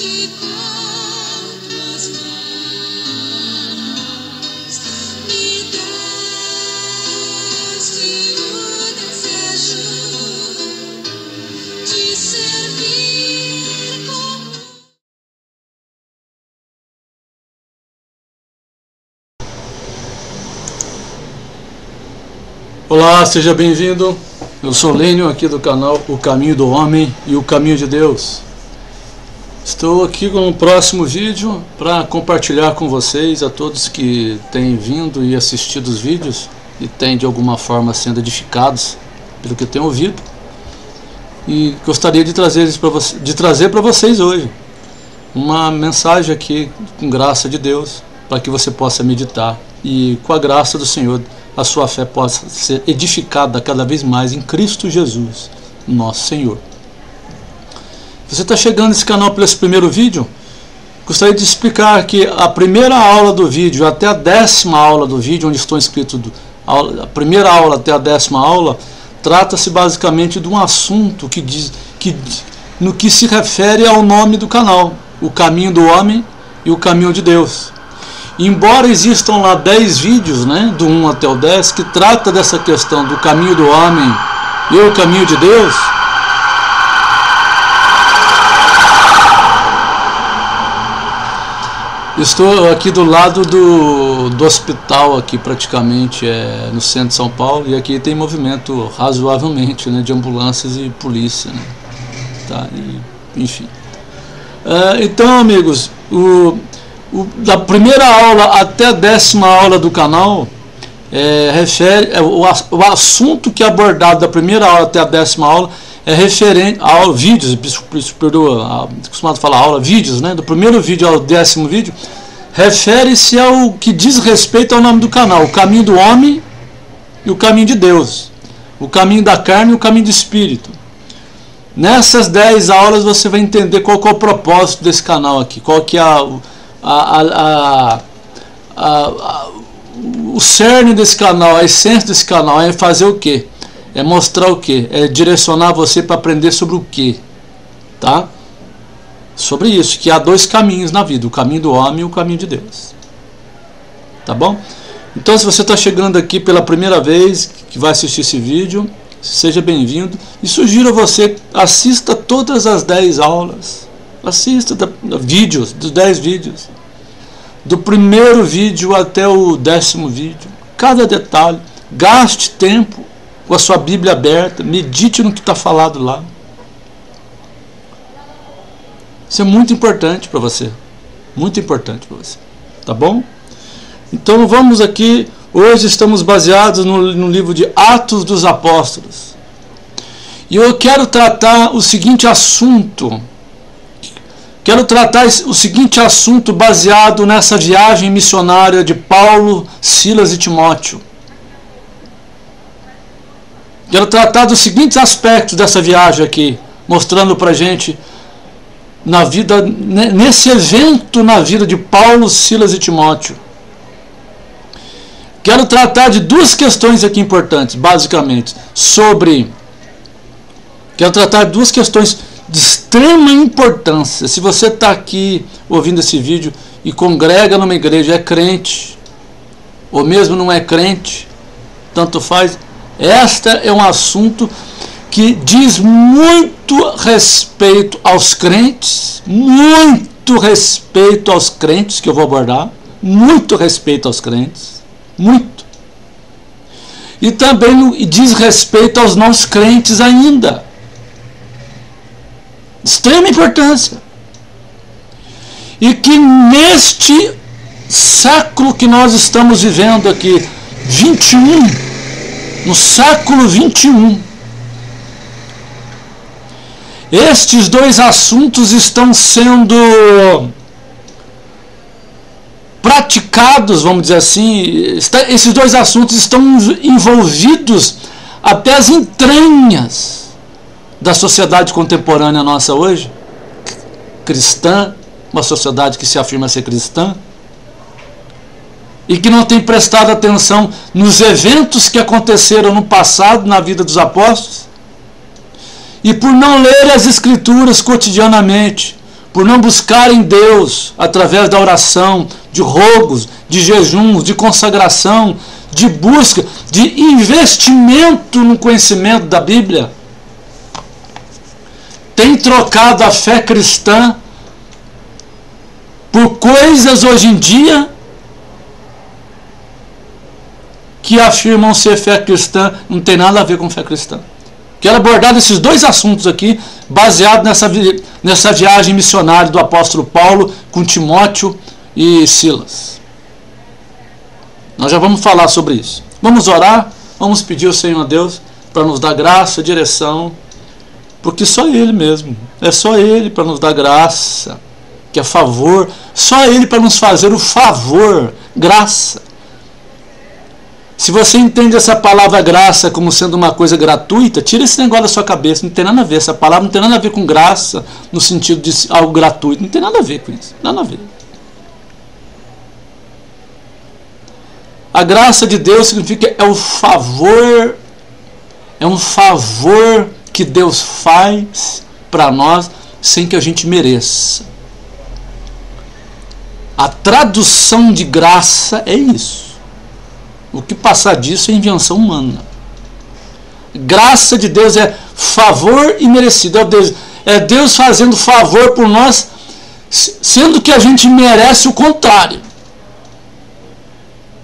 Tomaste com tuas mãos, me deste o desejo de servir como. Olá, seja bem-vindo. Eu sou Lênio, aqui do canal O Caminho do Homem e o Caminho de Deus. Estou aqui com o próximo vídeo para compartilhar com vocês, a todos que têm vindo e assistido os vídeos e têm de alguma forma sendo edificados pelo que têm ouvido. E gostaria de trazer para vocês hoje uma mensagem aqui com graça de Deus, para que você possa meditar e com a graça do Senhor a sua fé possa ser edificada cada vez mais em Cristo Jesus, nosso Senhor. Você está chegando nesse canal pelo esse primeiro vídeo? Gostaria de explicar que a primeira aula do vídeo até a 10ª aula do vídeo, onde estão escritos a primeira aula até a 10ª aula, trata-se basicamente de um assunto no que se refere ao nome do canal, o Caminho do Homem e o Caminho de Deus. Embora existam lá 10 vídeos, né, do 1 até o 10, que trata dessa questão do caminho do homem e o caminho de Deus, estou aqui do lado do hospital, aqui praticamente no centro de São Paulo, e aqui tem movimento razoavelmente, né, de ambulâncias e polícia, né, tá, enfim. Então, amigos, da primeira aula até a 10ª aula do canal refere o assunto que é abordado da primeira aula até a 10ª aula é referente a vídeos, costumado falar aula, vídeos, né, do primeiro vídeo ao 10º vídeo, refere-se ao que diz respeito ao nome do canal, o caminho do homem e o caminho de Deus, o caminho da carne e o caminho do espírito. Nessas 10 aulas você vai entender qual que é o propósito desse canal aqui, qual que é o cerne desse canal, a essência desse canal é fazer o quê? É mostrar o quê? É direcionar você para aprender sobre o quê? Tá? Sobre isso, que há 2 caminhos na vida, o caminho do homem e o caminho de Deus. Tá bom? Então, se você está chegando aqui pela primeira vez, que vai assistir esse vídeo, seja bem-vindo, e sugiro a você, assista todas as 10 aulas. Assista vídeos, dos 10 vídeos, do primeiro vídeo até o 10º vídeo, cada detalhe. Gaste tempo com a sua Bíblia aberta, medite no que está falado lá. Isso é muito importante para você, muito importante para você, tá bom? Então vamos aqui, hoje estamos baseados no livro de Atos dos Apóstolos, e eu quero tratar o seguinte assunto. Quero tratar o seguinte assunto baseado nessa viagem missionária de Paulo, Silas e Timóteo. Quero tratar dos seguintes aspectos dessa viagem aqui, mostrando para a gente nesse evento na vida de Paulo, Silas e Timóteo. Quero tratar de 2 questões aqui importantes, basicamente, quero tratar de 2 questões de extrema importância. Se você está aqui ouvindo esse vídeo e congrega numa igreja, é crente, ou mesmo não é crente, tanto faz, este é um assunto que diz muito respeito aos crentes, muito respeito aos crentes, que eu vou abordar, muito respeito aos crentes, muito. E também diz respeito aos não crentes ainda. Extrema importância. E que neste século que nós estamos vivendo aqui, 21, no século 21, estes 2 assuntos estão sendo praticados, vamos dizer assim, esses 2 assuntos estão envolvidos até as entranhas da sociedade contemporânea nossa hoje, cristã, uma sociedade que se afirma ser cristã, e que não tem prestado atenção nos eventos que aconteceram no passado na vida dos apóstolos, e por não ler as Escrituras cotidianamente, por não buscarem Deus através da oração, de rogos, de jejuns, de consagração, de busca, de investimento no conhecimento da Bíblia, tem trocado a fé cristã por coisas hoje em dia que afirmam ser fé cristã, não tem nada a ver com fé cristã. Quero abordar esses dois assuntos aqui, baseado nessa viagem missionária do apóstolo Paulo com Timóteo e Silas. Nós já vamos falar sobre isso. Vamos orar, vamos pedir ao Senhor Deus para nos dar graça, direção, porque só Ele mesmo, é só Ele para nos dar graça, que é favor, só Ele para nos fazer o favor, graça. Se você entende essa palavra graça como sendo uma coisa gratuita, tira esse negócio da sua cabeça, não tem nada a ver, essa palavra não tem nada a ver com graça, no sentido de algo gratuito, não tem nada a ver com isso, nada a ver. A graça de Deus significa é um favor que Deus faz para nós sem que a gente mereça. A tradução de graça é isso. O que passar disso é invenção humana. Graça de Deus é favor imerecido. É Deus fazendo favor por nós, sendo que a gente merece o contrário.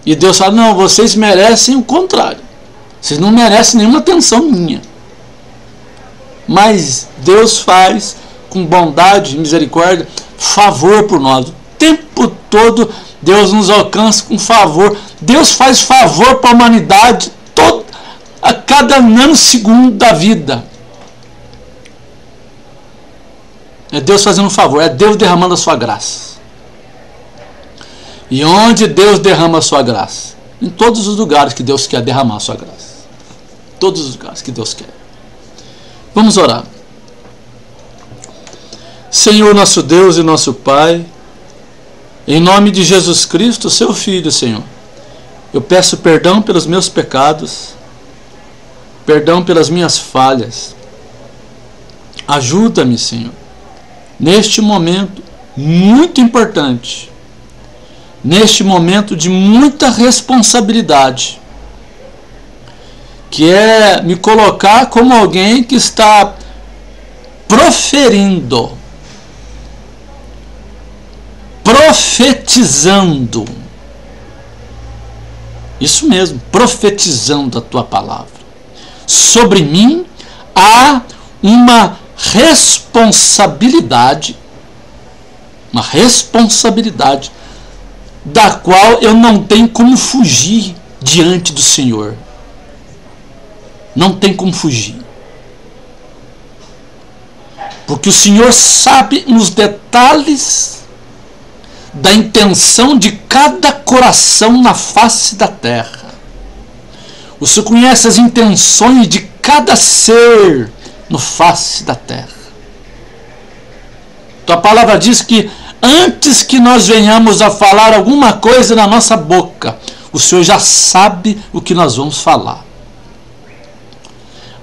E Deus fala, não, vocês merecem o contrário. Vocês não merecem nenhuma atenção minha. Mas Deus faz com bondade e misericórdia favor por nós. O tempo todo Deus nos alcança com favor. Deus faz favor para a humanidade a cada nanosegundo da vida. É Deus fazendo um favor, é Deus derramando a sua graça. E onde Deus derrama a sua graça? Em todos os lugares que Deus quer derramar a sua graça. Todos os lugares que Deus quer. Vamos orar. Senhor, nosso Deus e nosso Pai, em nome de Jesus Cristo, seu Filho, Senhor, eu peço perdão pelos meus pecados, perdão pelas minhas falhas. Ajuda-me, Senhor, neste momento muito importante, neste momento de muita responsabilidade, que é me colocar como alguém que está profetizando, isso mesmo, profetizando a tua palavra. Sobre mim há uma responsabilidade da qual eu não tenho como fugir diante do Senhor. Não tem como fugir. Porque o Senhor sabe nos detalhes da intenção de cada coração na face da terra. O Senhor conhece as intenções de cada ser no face da terra. Tua palavra diz que antes que nós venhamos a falar alguma coisa na nossa boca, o Senhor já sabe o que nós vamos falar.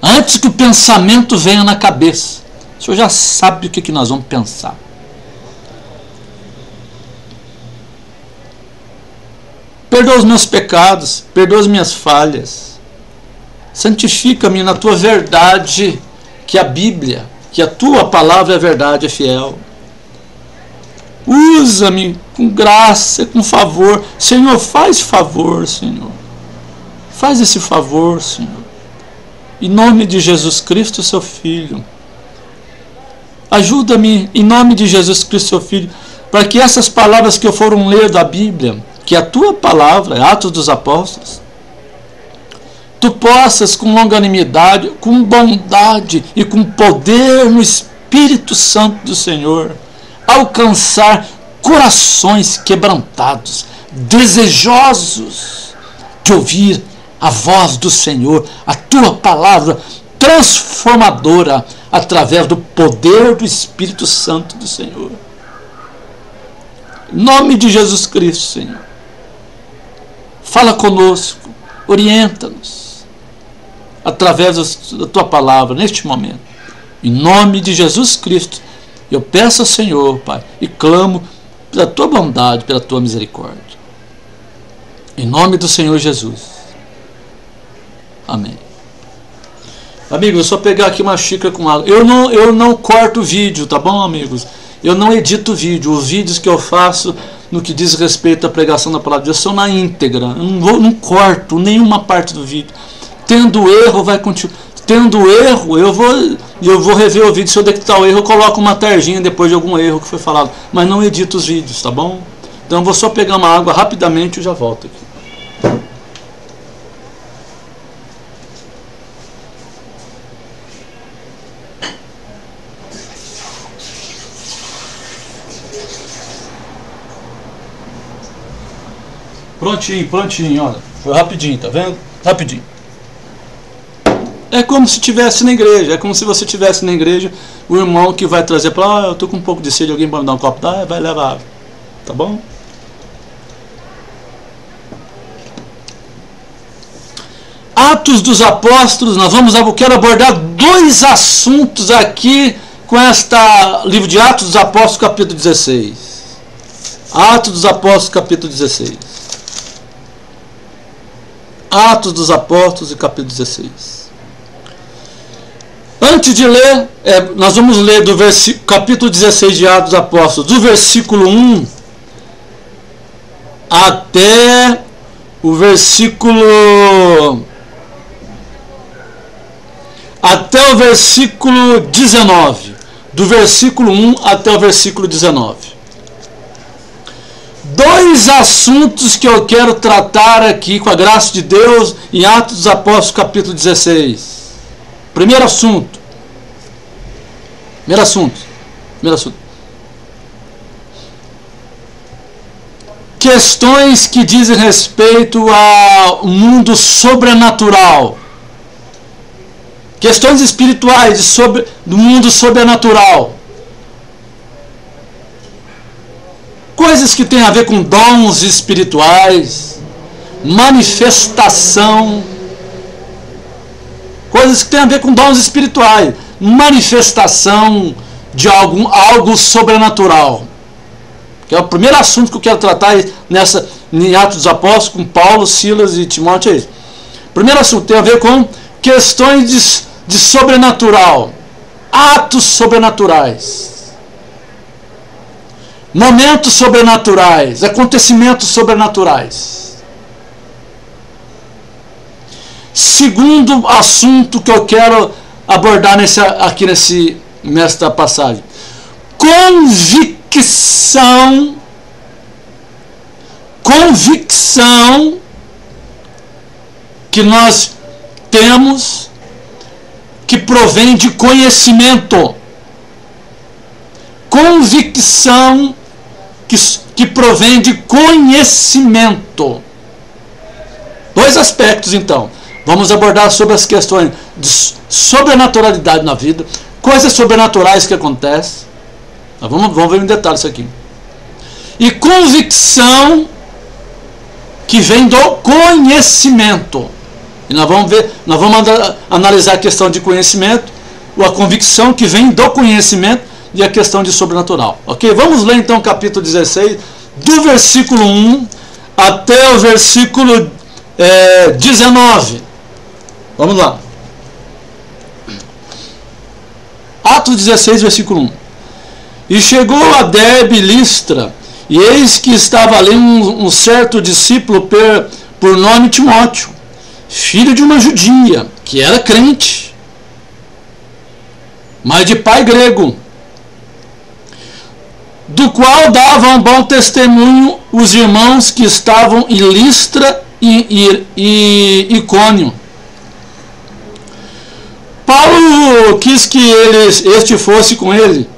Antes que o pensamento venha na cabeça, o Senhor já sabe o que nós vamos pensar. Perdoa os meus pecados, perdoa as minhas falhas. Santifica-me na tua verdade, que a Bíblia, que a tua palavra é verdade, é fiel. Usa-me com graça, com favor. Senhor, faz favor, Senhor. Faz esse favor, Senhor. Em nome de Jesus Cristo, seu Filho. Ajuda-me, em nome de Jesus Cristo, seu Filho, para que essas palavras que eu foram ler da Bíblia, que a tua palavra, Atos dos Apóstolos, tu possas com longanimidade, com bondade e com poder no Espírito Santo do Senhor, alcançar corações quebrantados, desejosos de ouvir a voz do Senhor, a tua palavra transformadora, através do poder do Espírito Santo do Senhor. Em nome de Jesus Cristo, Senhor. Fala conosco, orienta-nos, através da tua palavra, neste momento. Em nome de Jesus Cristo, Eu peço ao Senhor, Pai, e clamo pela tua bondade, pela tua misericórdia. Em nome do Senhor Jesus. Amém. Amigos, é só pegar aqui uma xícara com água. Eu não corto o vídeo, tá bom, amigos? Eu não edito vídeo. Os vídeos que eu faço no que diz respeito à pregação da palavra de Deus são na íntegra. Eu não corto nenhuma parte do vídeo. Tendo erro, vai continuar. Tendo erro, eu vou rever o vídeo. Se eu detectar o erro, eu coloco uma tarjinha depois de algum erro que foi falado. Mas não edito os vídeos, tá bom? Então eu vou só pegar uma água rapidamente e já volto aqui. Prontinho, olha. Foi rapidinho, tá vendo? Rapidinho. É como se estivesse na igreja. É como se você estivesse na igreja. O irmão que vai trazer para eu tô com um pouco de sede, alguém vai me dar um copo d'água, vai levar água. Tá bom? Atos dos Apóstolos. Eu quero abordar dois assuntos aqui com esta livro de Atos dos Apóstolos, capítulo 16. Atos dos Apóstolos, capítulo 16. Atos dos Apóstolos, capítulo 16. Antes de ler, nós vamos ler do capítulo 16 de Atos dos Apóstolos, do versículo 1 até o versículo 19. Do versículo 1 até o versículo 19. Dois assuntos que eu quero tratar aqui com a graça de Deus em Atos dos Apóstolos, capítulo 16. Primeiro assunto. Questões que dizem respeito ao mundo sobrenatural. Questões espirituais do mundo sobrenatural. Coisas que têm a ver com dons espirituais, manifestação. Coisas que têm a ver com dons espirituais, manifestação de algo sobrenatural. Que é o primeiro assunto que eu quero tratar em Atos dos Apóstolos, com Paulo, Silas e Timóteo. É isso. Primeiro assunto tem a ver com questões de sobrenatural, atos sobrenaturais. Momentos sobrenaturais, acontecimentos sobrenaturais. Segundo assunto que eu quero abordar nesta passagem: convicção que nós temos, que provém de conhecimento. Convicção que provém de conhecimento. Dois aspectos, então. Vamos abordar sobre as questões de sobrenaturalidade na vida, coisas sobrenaturais que acontecem. Vamos ver em detalhe isso aqui. E convicção que vem do conhecimento. E nós vamos analisar a questão de conhecimento, a convicção que vem do conhecimento e a questão de sobrenatural. Ok? Vamos ler então o capítulo 16, do versículo 1 até o versículo 19. Vamos lá. Atos 16, versículo 1. E chegou a Derbe e Listra, e eis que estava ali um certo discípulo por nome Timóteo, filho de uma judia, que era crente, mas de pai grego, do qual davam bom testemunho os irmãos que estavam em Listra e Icônio. Paulo quis que este fosse com ele,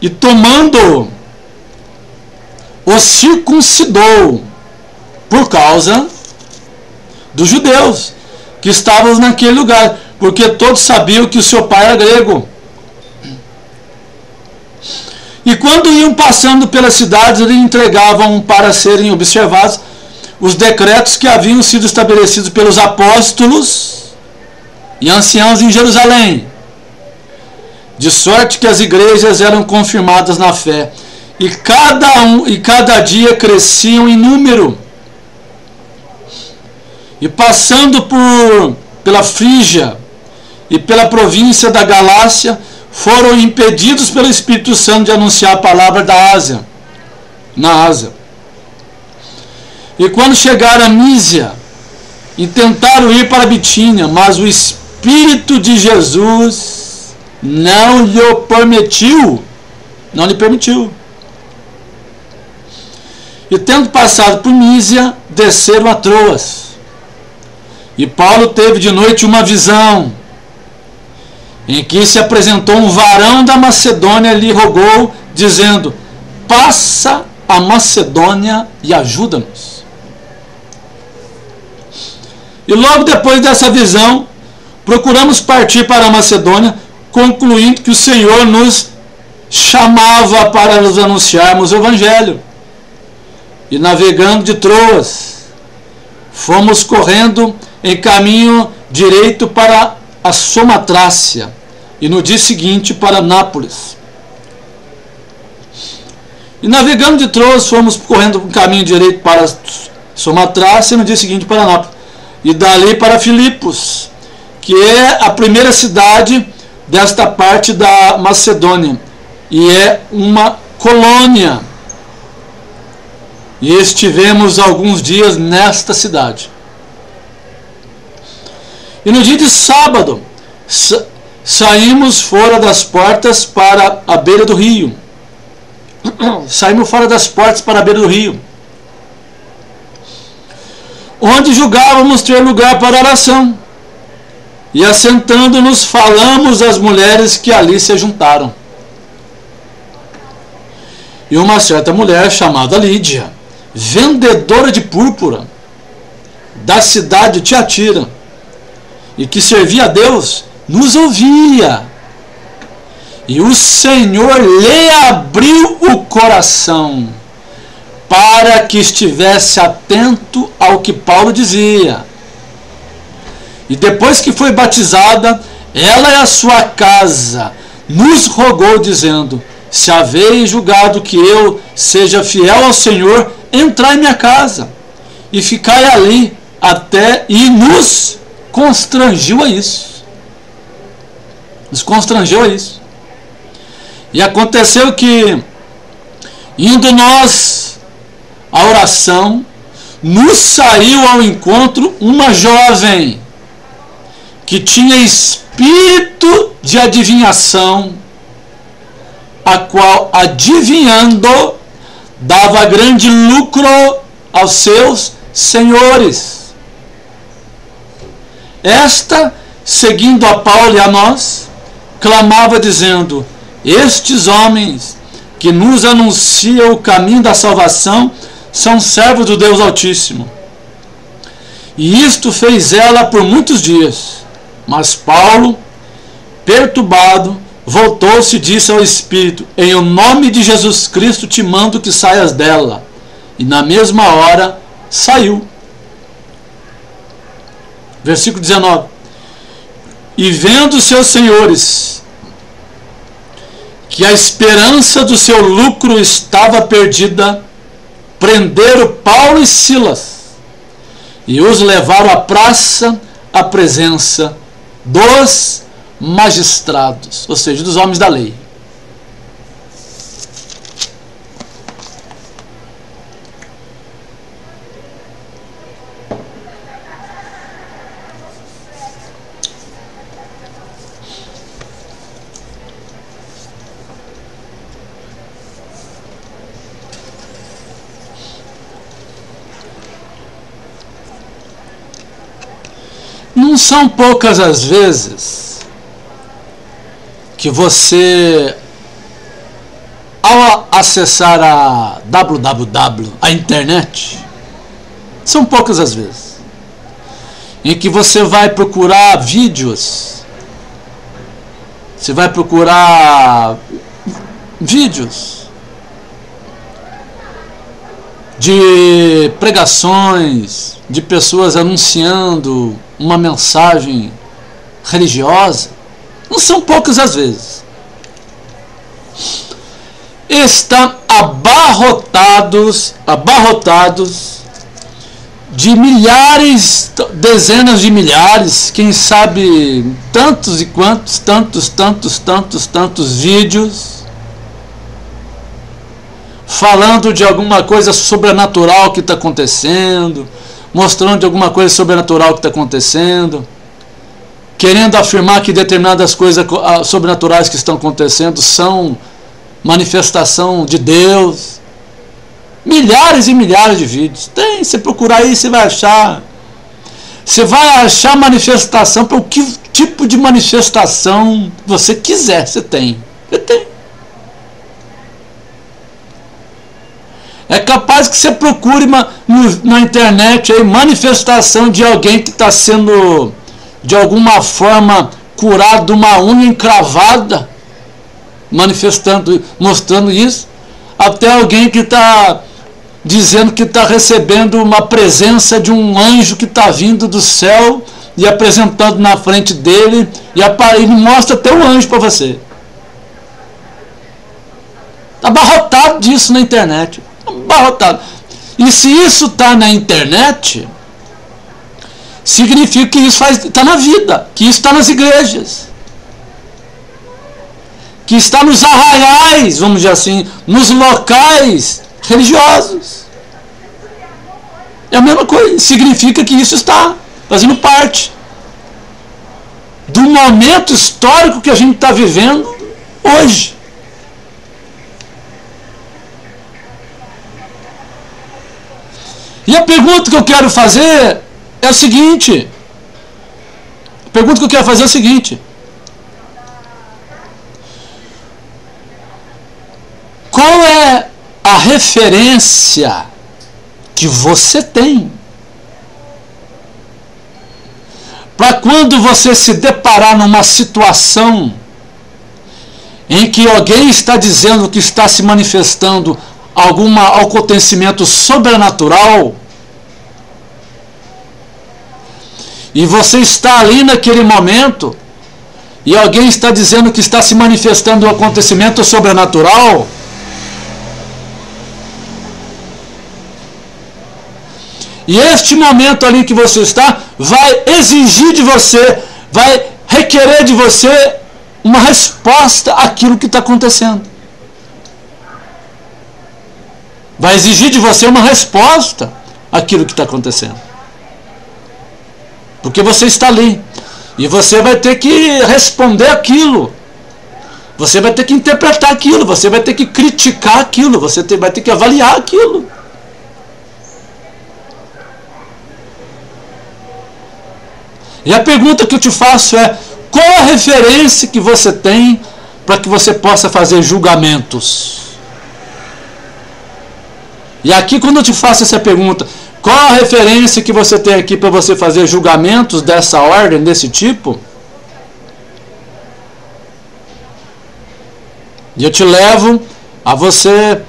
e tomando-o, o circuncidou por causa dos judeus que estavam naquele lugar, porque todos sabiam que o seu pai era grego. E quando iam passando pelas cidades, lhe entregavam para serem observados os decretos que haviam sido estabelecidos pelos apóstolos e anciãos em Jerusalém. de sorte que as igrejas eram confirmadas na fé, e cada dia cresciam em número. E passando pela Frígia e pela província da Galácia, foram impedidos pelo Espírito Santo de anunciar a palavra na Ásia. E quando chegaram a Mísia, e tentaram ir para a Bitínia, mas o Espírito de Jesus não lhe permitiu. E tendo passado por Mísia, desceram a Troas. E Paulo teve de noite uma visão, em que se apresentou um varão da Macedônia e lhe rogou, dizendo: passa a Macedônia e ajuda-nos. E logo depois dessa visão, procuramos partir para a Macedônia, concluindo que o Senhor nos chamava para nos anunciarmos o Evangelho. E navegando de Troas, fomos correndo em caminho direito para a Samothrácia, e no dia seguinte para Nápoles. E navegando de Troas, fomos correndo em caminho direito para a Samothrácia, e no dia seguinte para Nápoles. E dali para Filipos, que é a primeira cidade desta parte da Macedônia, e é uma colônia. E estivemos alguns dias nesta cidade. E no dia de sábado, saímos fora das portas para a beira do rio. Saímos fora das portas para a beira do rio, onde julgávamos ter lugar para oração. E assentando-nos, falamos às mulheres que ali se juntaram. E uma certa mulher chamada Lídia, vendedora de púrpura, da cidade de Tiatira, e que servia a Deus, nos ouvia. E o Senhor lhe abriu o coração, para que estivesse atento ao que Paulo dizia. E depois que foi batizada, ela e a sua casa nos rogou, dizendo: se haveis julgado que eu seja fiel ao Senhor, entrai em minha casa e ficai ali até. E nos constrangiu a isso. E aconteceu que, indo nós à oração, nos saiu ao encontro uma jovem que tinha espírito de adivinhação, a qual, adivinhando, dava grande lucro aos seus senhores. Esta, seguindo a Paulo e a nós, clamava dizendo: estes homens que nos anunciam o caminho da salvação são servos do Deus Altíssimo. E isto fez ela por muitos dias. Mas Paulo, perturbado, voltou-se e disse ao Espírito: em o nome de Jesus Cristo te mando que saias dela. E na mesma hora saiu. Versículo 19. E vendo seus senhores que a esperança do seu lucro estava perdida, prenderam Paulo e Silas e os levaram à praça, à presença dos magistrados, ou seja, dos homens da lei. Não são poucas as vezes que você, ao acessar a www, a internet, são poucas as vezes em que você vai procurar vídeos, de pregações, de pessoas anunciando uma mensagem religiosa. Não são poucas as vezes. estão abarrotados de milhares, dezenas de milhares, quem sabe tantos e quantos, tantos vídeos falando de alguma coisa sobrenatural que está acontecendo, mostrando de alguma coisa sobrenatural que está acontecendo, querendo afirmar que determinadas coisas sobrenaturais que estão acontecendo são manifestação de Deus. Milhares e milhares de vídeos. Tem, você procurar aí, você vai achar. Você vai achar manifestação para o que tipo de manifestação você quiser, você tem. Você tem. É capaz que você procure na internet aí manifestação de alguém que está sendo de alguma forma curado de uma unha encravada, manifestando, mostrando isso, até alguém que está dizendo que está recebendo uma presença de um anjo que está vindo do céu e apresentando na frente dele, e ele mostra até o anjo para você. Está abarrotado disso na internet. Abarrotado. E se isso está na internet, significa que isso está na vida, que isso está nas igrejas, que está nos arraiais, vamos dizer assim, nos locais religiosos. É a mesma coisa, significa que isso está fazendo parte do momento histórico que a gente está vivendo hoje. E a pergunta que eu quero fazer é o seguinte. Qual é a referência que você tem para quando você se deparar numa situação em que alguém está dizendo que está se manifestando algum acontecimento sobrenatural, e você está ali naquele momento e alguém está dizendo que está se manifestando um acontecimento sobrenatural, e este momento ali que você está vai exigir de você, vai requerer de você uma resposta àquilo que está acontecendo. Vai exigir de você uma resposta àquilo que está acontecendo. Porque você está ali. E você vai ter que responder aquilo. Você vai ter que interpretar aquilo. Você vai ter que criticar aquilo. Você vai ter que avaliar aquilo. E a pergunta que eu te faço é: qual a referência que você tem para que você possa fazer julgamentos? E aqui, quando eu te faço essa pergunta, qual a referência que você tem aqui para você fazer julgamentos dessa ordem, desse tipo? E eu te levo a você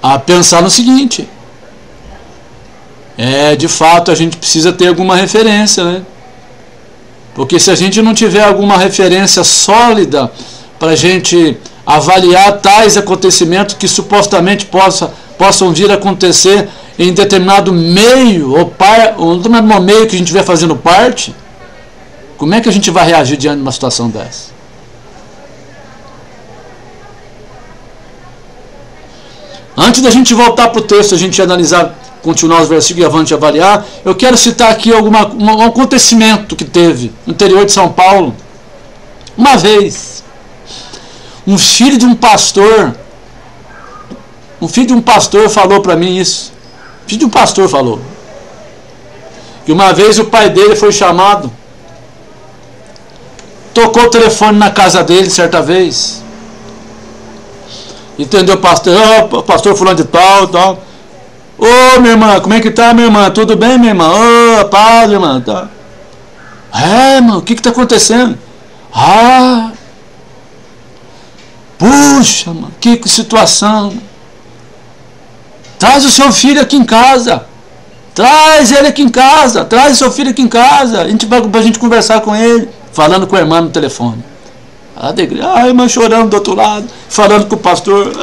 a pensar no seguinte: de fato a gente precisa ter alguma referência, né? Porque se a gente não tiver alguma referência sólida para a gente avaliar tais acontecimentos que supostamente possam vir a acontecer em determinado meio ou determinado meio que a gente estiver fazendo parte, como é que a gente vai reagir diante de uma situação dessa? Antes da gente voltar para o texto, a gente analisar, continuar os versículos e avante avaliar, eu quero citar aqui um acontecimento que teve no interior de São Paulo. Uma vez, um filho de um pastor falou para mim isso. Filho de um pastor falou que uma vez o pai dele foi chamado, tocou o telefone na casa dele certa vez, entendeu, pastor? Pastor fulano de tal. Ô, minha irmã, como é que tá, minha irmã? Tudo bem, minha irmã? Ô, paz, minha irmã, tá? Mano, o que tá acontecendo? Puxa, mano, que situação. Traz o seu filho aqui em casa. Traz ele aqui em casa. Traz o seu filho aqui em casa. Pra gente conversar com ele. Falando com a irmã no telefone. Lá da igreja, a irmã chorando do outro lado, falando com o pastor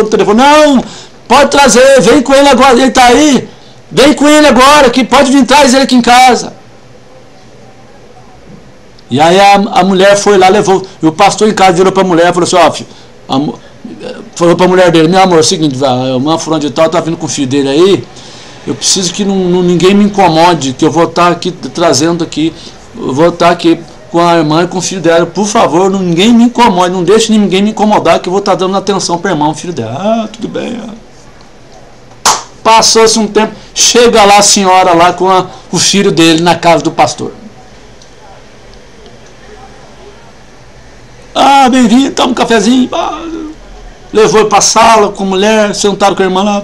no telefone, não, pode trazer, vem com ele agora, ele está aí, vem com ele agora, que pode vir, traz ele aqui em casa. E aí a mulher foi lá, levou, e o pastor em casa virou para a mulher e falou assim, falou para a mulher dele, meu amor, é o seguinte, uma fulana de tal está vindo com o filho dele aí, eu preciso que ninguém me incomode, que eu vou estar aqui trazendo aqui, eu vou estar aqui com a irmã e com o filho dela, por favor, ninguém me incomode, não deixe ninguém me incomodar, que eu vou estar dando atenção para a irmã e o filho dela. Tudo bem. Passou-se um tempo, chega lá a senhora lá com o filho dele na casa do pastor. Bem-vindo, toma um cafezinho. Levou para a sala com a mulher, sentaram com a irmã lá.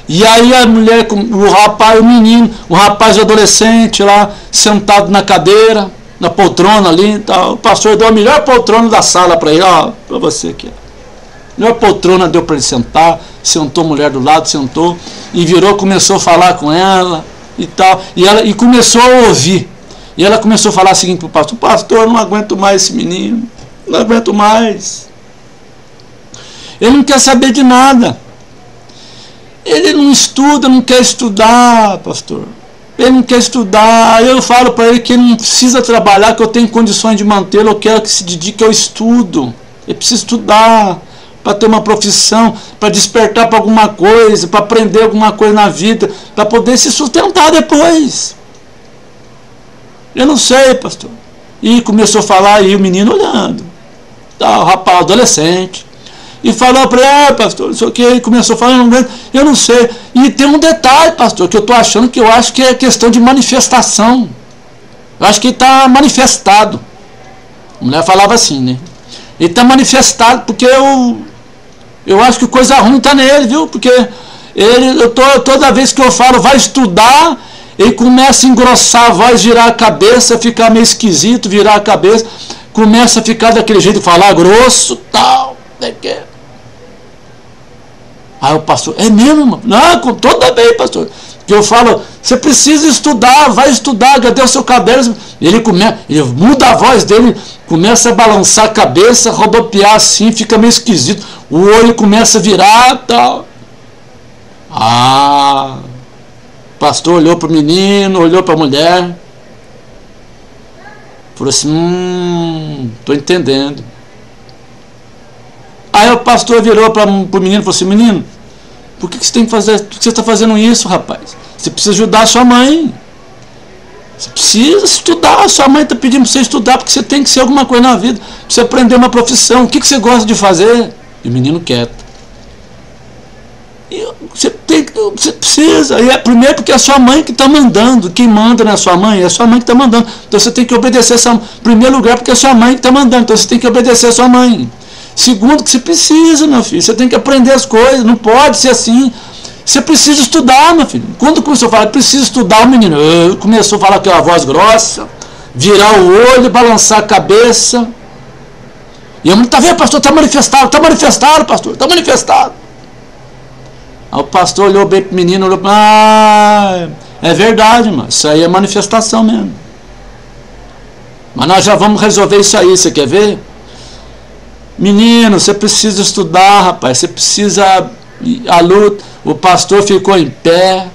E aí a mulher, o rapaz, o menino, o rapaz adolescente lá, sentado na cadeira, na poltrona ali, tá, o pastor deu a melhor poltrona da sala para ele, para você aqui. A melhor poltrona deu para ele sentar, sentou a mulher do lado, sentou, e virou, começou a falar com ela e tal, e começou a ouvir. E ela começou a falar o seguinte para o pastor, pastor, não aguento mais esse menino, não aguento mais. Ele não quer saber de nada. Ele não estuda, não quer estudar, pastor. Ele não quer estudar. Eu falo para ele que ele não precisa trabalhar, que eu tenho condições de mantê-lo. Eu quero que se dedique ao estudo. Ele precisa estudar para ter uma profissão, para despertar para alguma coisa, para aprender alguma coisa na vida, para poder se sustentar depois. Eu não sei, pastor. E começou a falar, e o menino olhando. O rapaz adolescente. E falou para ele, pastor, isso aqui, ele começou a falar, eu não sei. E tem um detalhe, pastor, que eu estou achando, que eu acho que é questão de manifestação. Eu acho que ele está manifestado. A mulher falava assim, né? Ele está manifestado porque eu acho que coisa ruim está nele, viu? Porque toda vez que eu falo, vai estudar, ele começa a engrossar a voz, virar a cabeça, ficar meio esquisito, virar a cabeça, começa a ficar daquele jeito, falar grosso, tal. Aí o pastor, é mesmo, mano? Não, toda vez, pastor, que eu falo, você precisa estudar, vai estudar, cadê o seu cabelo? Ele muda a voz dele, começa a balançar a cabeça, rodopiar assim, fica meio esquisito, o olho começa a virar, tal. O pastor olhou para o menino, olhou para a mulher, falou assim, estou entendendo. Aí o pastor virou para o menino e falou assim, menino, por que você tem que fazer, por que você está fazendo isso, rapaz? Você precisa ajudar a sua mãe. Você precisa estudar, a sua mãe está pedindo para você estudar, porque você tem que ser alguma coisa na vida, para você aprender uma profissão, o que você gosta de fazer? E o menino quieto. Você precisa, e primeiro porque é a sua mãe que está mandando, quem manda não é a sua mãe, é a sua mãe que está mandando, então você tem que obedecer a sua mãe, em primeiro lugar porque é a sua mãe que está mandando, então você tem que obedecer a sua mãe. Segundo, que você precisa, meu filho, você tem que aprender as coisas, não pode ser assim, você precisa estudar, meu filho. Quando começou a falar, precisa estudar, o menino começou a falar com aquela voz grossa, virar o olho, balançar a cabeça, e a mulher, está vendo, pastor, está manifestado, pastor, está manifestado. Aí o pastor olhou bem para o menino, olhou para é verdade, mano, isso aí é manifestação mesmo. Mas nós já vamos resolver isso aí, você quer ver? Menino, você precisa estudar, rapaz, você precisa a luta. O pastor ficou em pé.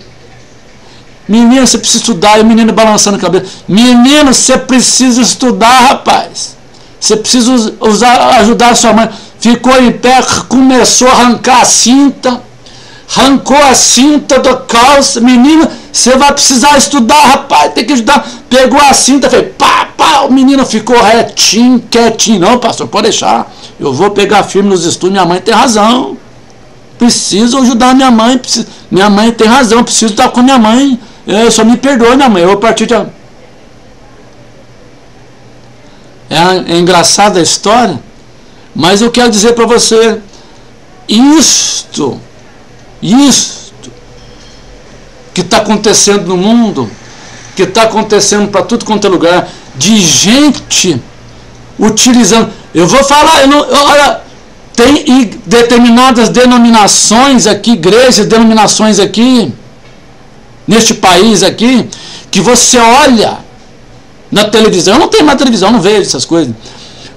Menino, você precisa estudar. E o menino balançando a cabeça. Menino, você precisa estudar, rapaz. Você precisa ajudar a sua mãe. Ficou em pé, começou a arrancar a cinta. Arrancou a cinta da calça. Menino, você vai precisar estudar, rapaz. Tem que ajudar. Pegou a cinta, fez pá, pá. O menino ficou retinho, quietinho. Não, pastor, pode deixar. Eu vou pegar firme nos estudos. Minha mãe tem razão. Preciso ajudar minha mãe. Minha mãe tem razão. Preciso estar com minha mãe. Eu só me perdoe, minha mãe. Eu, a partir de... É engraçada a história. Mas eu quero dizer para você. Isto que está acontecendo no mundo, que está acontecendo para tudo quanto é lugar, de gente utilizando. Eu vou falar, olha, tem determinadas denominações aqui, igrejas, denominações aqui, neste país aqui, que você olha na televisão, eu não tenho mais televisão, não vejo essas coisas,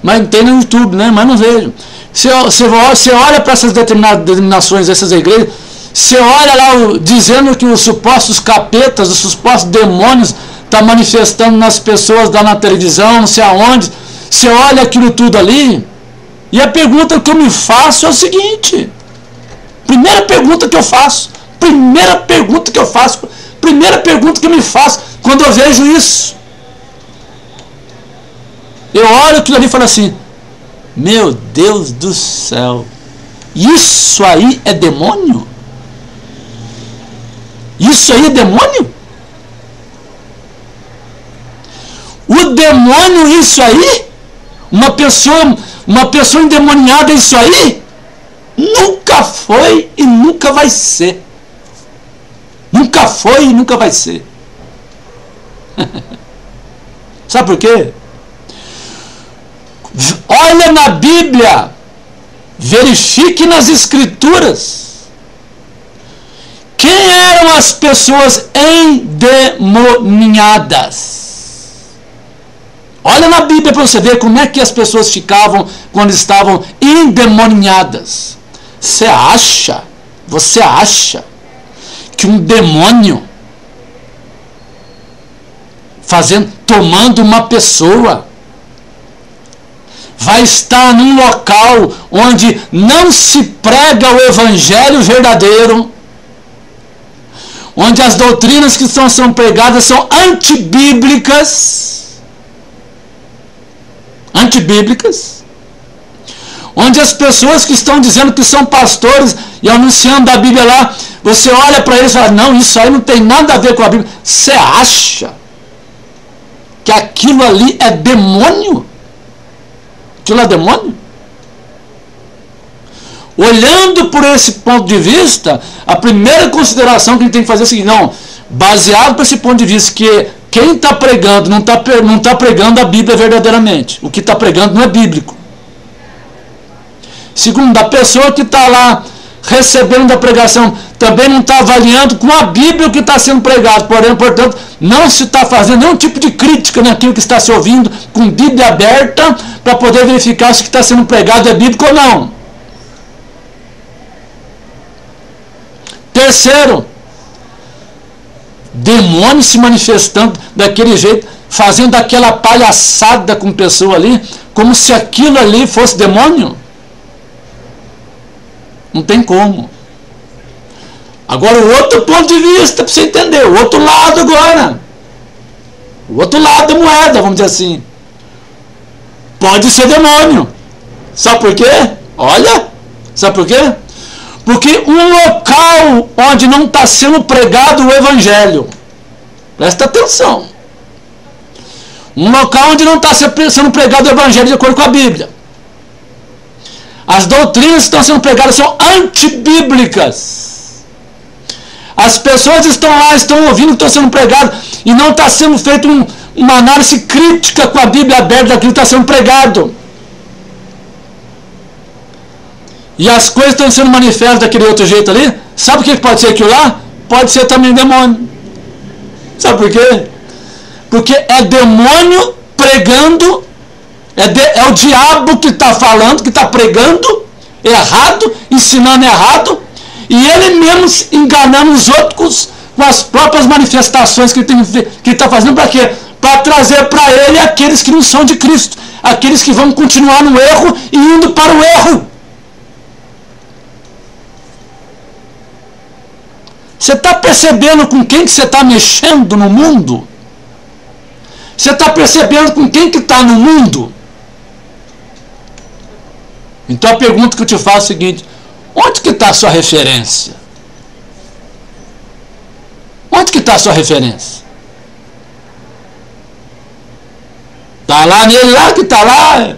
Mas tem no YouTube, né? Mas não vejo. Você olha para essas determinadas denominações, essas igrejas, você olha lá dizendo que os supostos capetas, os supostos demônios estão manifestando nas pessoas lá na televisão, não sei aonde. Você olha aquilo tudo ali, e a pergunta que eu me faço é o seguinte: primeira pergunta que eu faço que eu me faço quando eu vejo isso. Eu olho aquilo ali e falo assim: meu Deus do céu, isso aí é demônio? Isso aí é demônio? O demônio, isso aí? Uma pessoa endemoniada, isso aí? Nunca foi e nunca vai ser. Nunca foi e nunca vai ser. Sabe por quê? Olha na Bíblia, verifique nas Escrituras. Quem eram as pessoas endemoniadas? Olha na Bíblia para você ver como é que as pessoas ficavam quando estavam endemoniadas. Você acha que um demônio tomando uma pessoa vai estar num local onde não se prega o evangelho verdadeiro, onde as doutrinas que estão sendo pregadas são antibíblicas, onde as pessoas que estão dizendo que são pastores e anunciando a Bíblia lá, você olha para eles e fala: não, isso aí não tem nada a ver com a Bíblia. Você acha que aquilo ali é demônio? Aquilo é demônio? Olhando por esse ponto de vista, a primeira consideração que a gente tem que fazer é a seguinte: não, baseado por esse ponto de vista, que quem está pregando não está pregando a Bíblia verdadeiramente. O que está pregando não é bíblico. Segundo, a pessoa que está lá recebendo a pregação também não está avaliando com a Bíblia o que está sendo pregado. Portanto, não se está fazendo nenhum tipo de crítica naquilo que está se ouvindo, com Bíblia aberta, para poder verificar se o que está sendo pregado é bíblico ou não. Terceiro, demônio se manifestando daquele jeito, fazendo aquela palhaçada com pessoa ali, como se aquilo ali fosse demônio. Não tem como. Agora o outro ponto de vista, para você entender, o outro lado agora. O outro lado da moeda, vamos dizer assim. Pode ser demônio. Sabe por quê? Olha, sabe por quê? Porque um local onde não está sendo pregado o evangelho, presta atenção, um local onde não está sendo pregado o evangelho de acordo com a Bíblia, as doutrinas que estão sendo pregadas são antibíblicas, as pessoas estão lá, estão ouvindo o que está sendo pregado e não está sendo feita uma análise crítica com a Bíblia aberta daquilo que está sendo pregado. E as coisas estão sendo manifestas daquele outro jeito ali. Sabe o que pode ser aquilo lá? Pode ser também demônio. Sabe por quê? Porque é demônio pregando, é o diabo que está falando, que está pregando errado, ensinando errado, e ele mesmo enganando os outros com as próprias manifestações que ele está fazendo. Para quê? Para trazer para ele aqueles que não são de Cristo, aqueles que vão continuar no erro e indo para o erro. Você está percebendo com quem que você está mexendo no mundo? Você está percebendo com quem que está no mundo? Então a pergunta que eu te faço é a seguinte: onde que está a sua referência? Onde que está a sua referência? Está lá nele lá que está lá,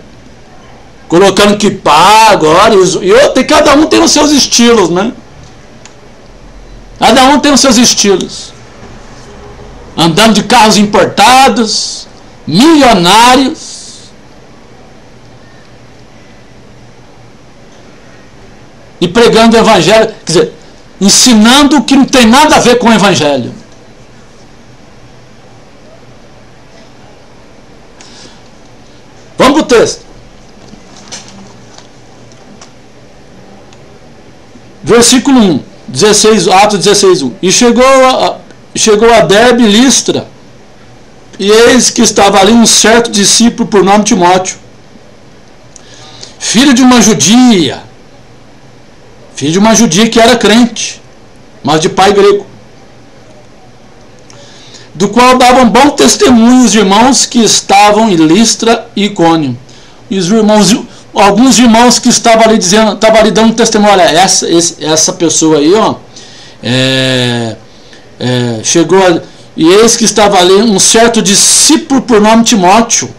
colocando kippah agora, e outro, e cada um tem os seus estilos, né? Cada um tem os seus estilos. Andando de carros importados, milionários. E pregando o evangelho, quer dizer, ensinando o que não tem nada a ver com o evangelho. Vamos para o texto. Versículo 1, 16, Atos 16, 1. E chegou a Derbe e Listra, e eis que estava ali um certo discípulo por nome Timóteo, filho de uma judia que era crente, mas de pai grego, do qual davam bom testemunho os irmãos que estavam em Listra e Icônio. E os irmãos, alguns irmãos que estavam ali dizendo, estavam ali dando testemunho, olha, essa pessoa aí, ó, chegou e eis que estava ali um certo discípulo por nome Timóteo,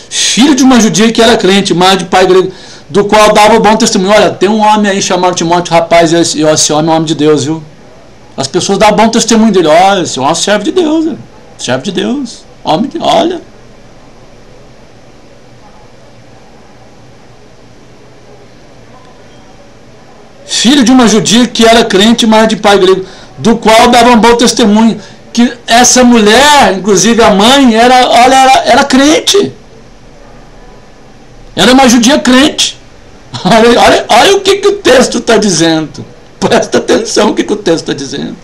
filho de uma judia que era crente, mas de pai grego, do qual dava bom testemunho. Olha, tem um homem aí chamado Timóteo, rapaz, esse homem é um homem de Deus, viu? As pessoas dão bom testemunho dele. Olha, esse é um servo de Deus, servo de Deus, homem de, olha. Filho de uma judia que era crente, mas de pai grego, do qual dava um bom testemunho. Que essa mulher, inclusive a mãe, era crente. Era uma judia crente. Olha o que o texto está dizendo. Presta atenção o que o texto está dizendo.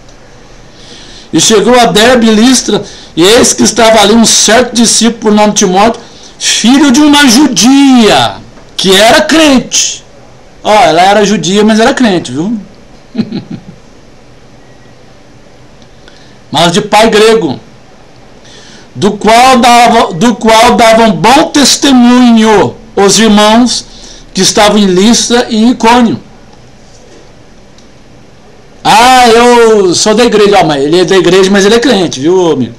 E chegou a Derbe e Listra, e eis que estava ali um certo discípulo por nome Timóteo, filho de uma judia que era crente. Ela era judia, mas era crente, viu? Mas de pai grego, do qual davam bom testemunho os irmãos que estavam em Listra e em Icônio. Eu sou da igreja. Mas ele é da igreja, mas ele é crente, viu, amigo?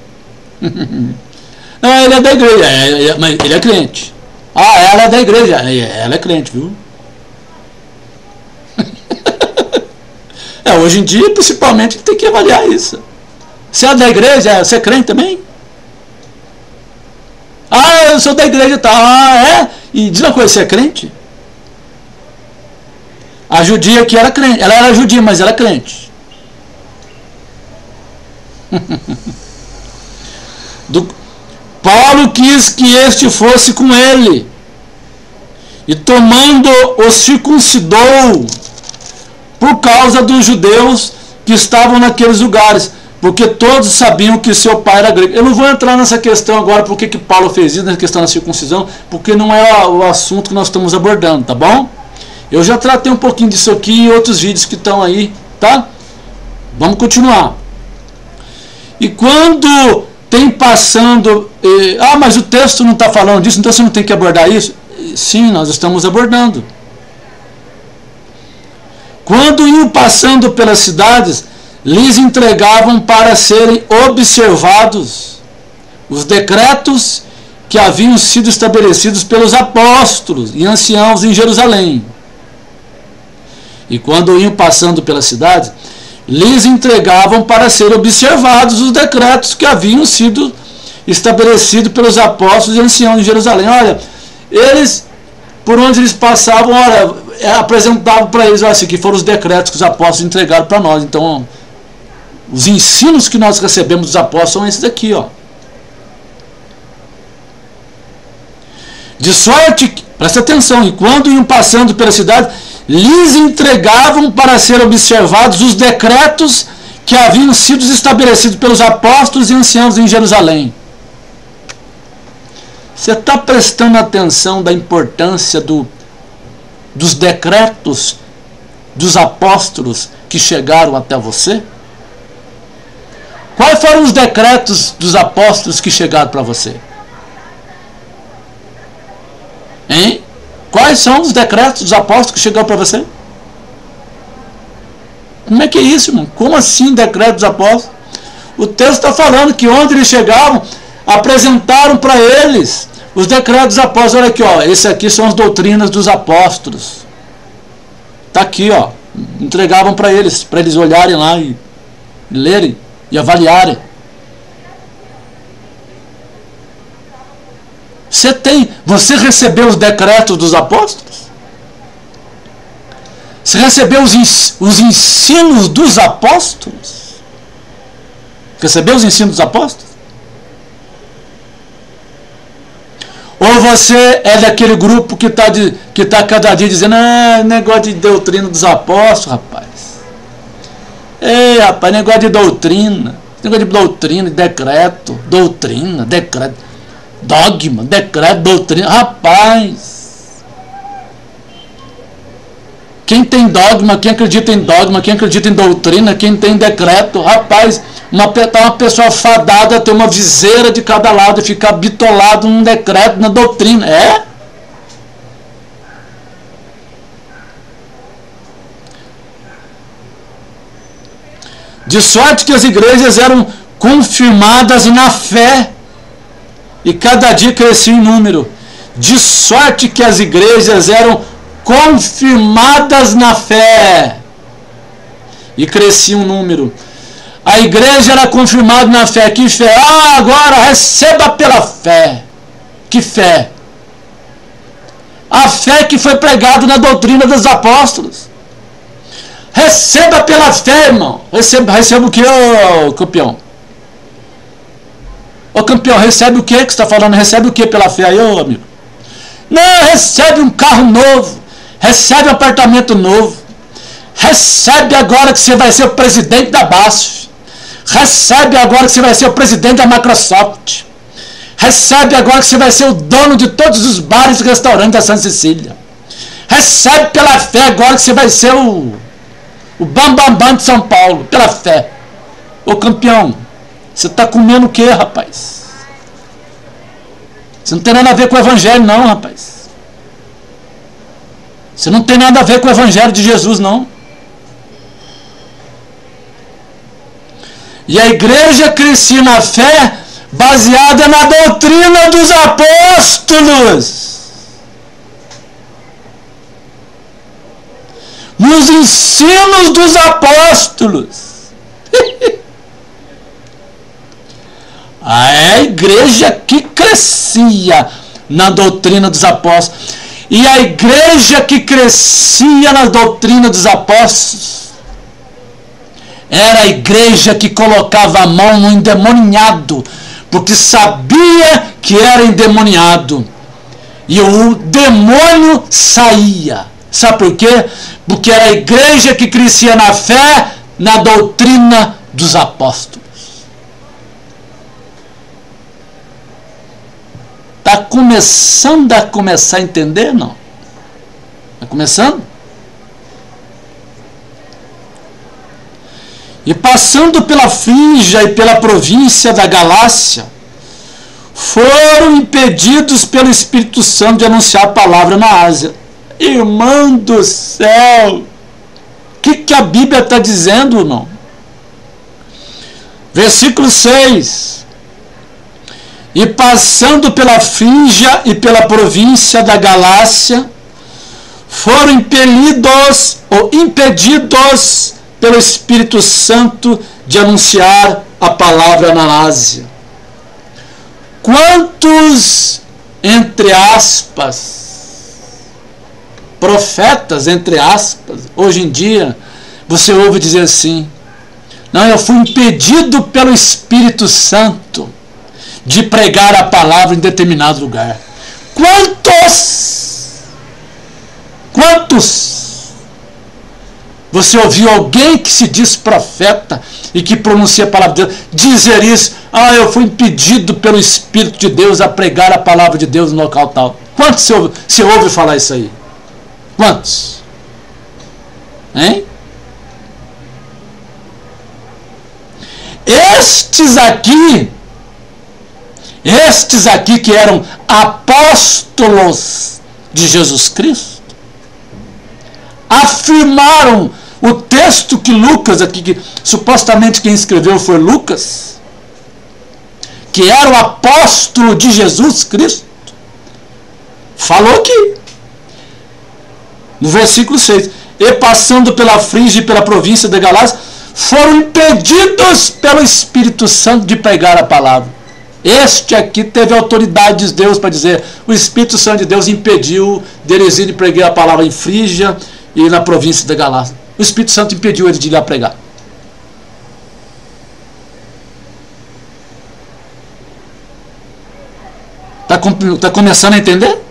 Não, ele é da igreja, mas ele é crente. Ela é da igreja, ela é crente, viu? Hoje em dia, principalmente, tem que avaliar isso. Você é da igreja? Você é crente também? Eu sou da igreja, tá? E diz uma coisa, você é crente? A judia que era crente, ela era judia, mas era crente. Paulo quis que este fosse com ele, e tomando-o circuncidou, por causa dos judeus que estavam naqueles lugares, porque todos sabiam que seu pai era grego. Eu não vou entrar nessa questão agora, porque que Paulo fez isso, na questão da circuncisão, porque não é o assunto que nós estamos abordando, tá bom? Eu já tratei um pouquinho disso aqui em outros vídeos que estão aí, tá? Vamos continuar. E quando tem passando... mas o texto não está falando disso, então você não tem que abordar isso? Sim, nós estamos abordando. Quando iam passando pelas cidades, lhes entregavam para serem observados os decretos que haviam sido estabelecidos pelos apóstolos e anciãos em Jerusalém. E quando iam passando pelas cidades, lhes entregavam para serem observados os decretos que haviam sido estabelecidos pelos apóstolos e anciãos em Jerusalém. Olha, eles, por onde eles passavam, apresentavam para eles, assim, que foram os decretos que os apóstolos entregaram para nós. Então, os ensinos que nós recebemos dos apóstolos são esses aqui, ó. De sorte que, presta atenção, e quando iam passando pela cidade, lhes entregavam para ser observados os decretos que haviam sido estabelecidos pelos apóstolos e anciãos em Jerusalém. Você está prestando atenção da importância dos decretos dos apóstolos que chegaram até você? Quais foram os decretos dos apóstolos que chegaram para você? Hein? Quais são os decretos dos apóstolos que chegaram para você? Como é que é isso, irmão? Como assim decreto dos apóstolos? O texto está falando que onde eles chegavam, apresentaram para eles os decretos dos apóstolos. Olha aqui, ó, esse aqui são as doutrinas dos apóstolos. Está aqui, ó. Entregavam para eles olharem lá e lerem e avaliarem. Você recebeu os decretos dos apóstolos? Você recebeu os ensinos dos apóstolos? Recebeu os ensinos dos apóstolos? Ou você é daquele grupo que tá cada dia dizendo, negócio de doutrina dos apóstolos, rapaz. Ei, rapaz, negócio de doutrina. Negócio de doutrina, decreto, doutrina, decreto, dogma, decreto, doutrina. Rapaz, quem tem dogma, quem acredita em dogma, quem acredita em doutrina, quem tem decreto, rapaz, uma pessoa fadada a ter uma viseira de cada lado e ficar bitolado num decreto, na doutrina. É? De sorte que as igrejas eram confirmadas na fé e cada dia crescia em número. De sorte que as igrejas eram confirmadas na fé e crescia um número. A igreja era confirmada na fé. Que fé? Agora receba pela fé. Que fé? A fé que foi pregada na doutrina dos apóstolos. Receba pela fé, irmão. Receba o que, ô campeão? Ô campeão, recebe o que você está falando? Recebe o que pela fé aí, ô amigo? Não, recebe um carro novo. Recebe um apartamento novo. Recebe agora que você vai ser o presidente da BASF. Recebe agora que você vai ser o presidente da Microsoft. Recebe agora que você vai ser o dono de todos os bares e restaurantes da Santa Cecília. Recebe pela fé agora que você vai ser o bambambam de São Paulo. Pela fé. Ô campeão, você está comendo o que, rapaz? Você não tem nada a ver com o evangelho não, rapaz. Você não tem nada a ver com o evangelho de Jesus não. E a igreja crescia na fé baseada na doutrina dos apóstolos. Nos ensinos dos apóstolos. A igreja que crescia na doutrina dos apóstolos. E a igreja que crescia na doutrina dos apóstolos era a igreja que colocava a mão no endemoniado, porque sabia que era endemoniado. E o demônio saía. Sabe por quê? Porque era a igreja que crescia na fé, na doutrina dos apóstolos. Está começando a entender, não? Está começando? E passando pela Frígia e pela província da Galácia, foram impedidos pelo Espírito Santo de anunciar a palavra na Ásia. Irmão do céu! O que a Bíblia está dizendo, irmão? Versículo 6. E passando pela Frígia e pela província da Galácia, foram impedidos pelo Espírito Santo de anunciar a palavra na Ásia. Quantos, entre aspas, profetas, entre aspas, hoje em dia, você ouve dizer assim, não, eu fui impedido pelo Espírito Santo de pregar a palavra em determinado lugar. Quantos? Você ouviu alguém que se diz profeta e que pronuncia a palavra de Deus dizer isso? Eu fui impedido pelo Espírito de Deus a pregar a palavra de Deus no local tal. Quantos você ouve falar isso aí? Quantos? Hein? Estes aqui que eram apóstolos de Jesus Cristo, afirmaram o texto que Lucas, aqui, que supostamente quem escreveu foi Lucas, que era o apóstolo de Jesus Cristo, falou aqui, no versículo 6, e passando pela Frígia e pela província da Galácia, foram impedidos pelo Espírito Santo de pregar a palavra. Este aqui teve autoridade de Deus para dizer, o Espírito Santo de Deus impediu deles irem pregar a palavra em Frígia e na província da Galácia. O Espírito Santo impediu ele de ir lá pregar. Está Está começando a entender?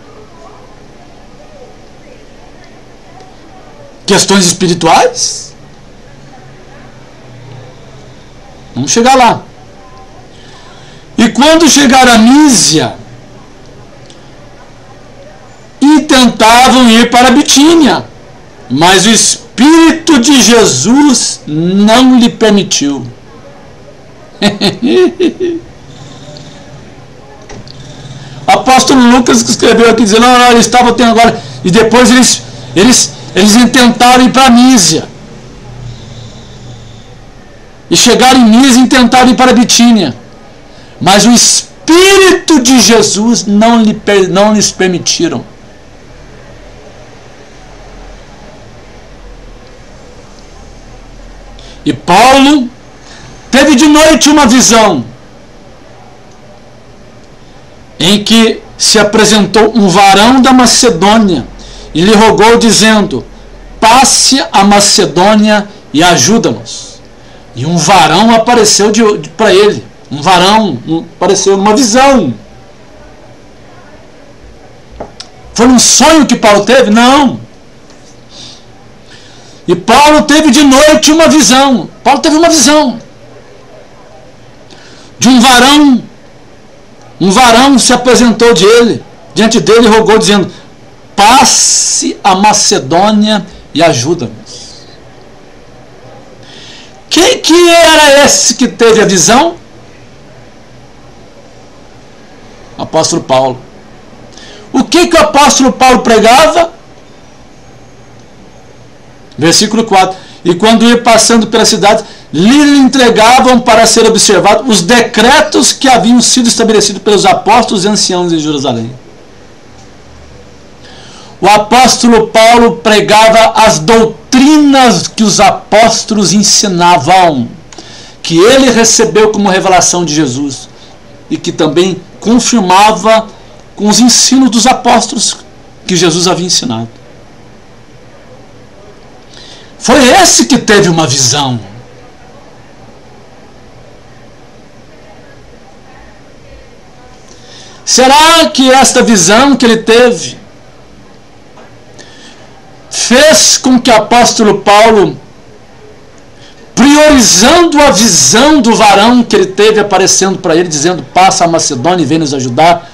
Questões espirituais? Vamos chegar lá. E quando chegaram a Mísia, tentavam ir para a Bitínia, mas o Espírito de Jesus não lhe permitiu. O apóstolo Lucas escreveu aqui dizendo, não, eles estavam tendo agora, e depois eles tentaram ir para a Mísia. E chegaram em Mísia e tentaram ir para a Bitínia. Mas o Espírito de Jesus não lhes permitiram. E Paulo teve de noite uma visão em que se apresentou um varão da Macedônia e lhe rogou dizendo, passe a Macedônia e ajuda-nos. E um varão apareceu para ele, um varão apareceu numa visão. Foi um sonho que Paulo teve? Não. E Paulo teve de noite uma visão. Paulo teve uma visão de um varão. Um varão se apresentou diante dele e rogou dizendo, passe a Macedônia e ajuda-nos. Quem que era esse que teve a visão? O apóstolo Paulo. O que o apóstolo Paulo pregava? Versículo 4. E quando ia passando pela cidade, lhe entregavam para ser observado os decretos que haviam sido estabelecidos pelos apóstolos e anciãos em Jerusalém. O apóstolo Paulo pregava as doutrinas que os apóstolos ensinavam, que ele recebeu como revelação de Jesus, e que também confirmava com os ensinos dos apóstolos que Jesus havia ensinado. Foi esse que teve uma visão. Será que esta visão que ele teve fez com que o apóstolo Paulo, priorizando a visão do varão que ele teve aparecendo para ele, dizendo, passa a Macedônia e vem nos ajudar,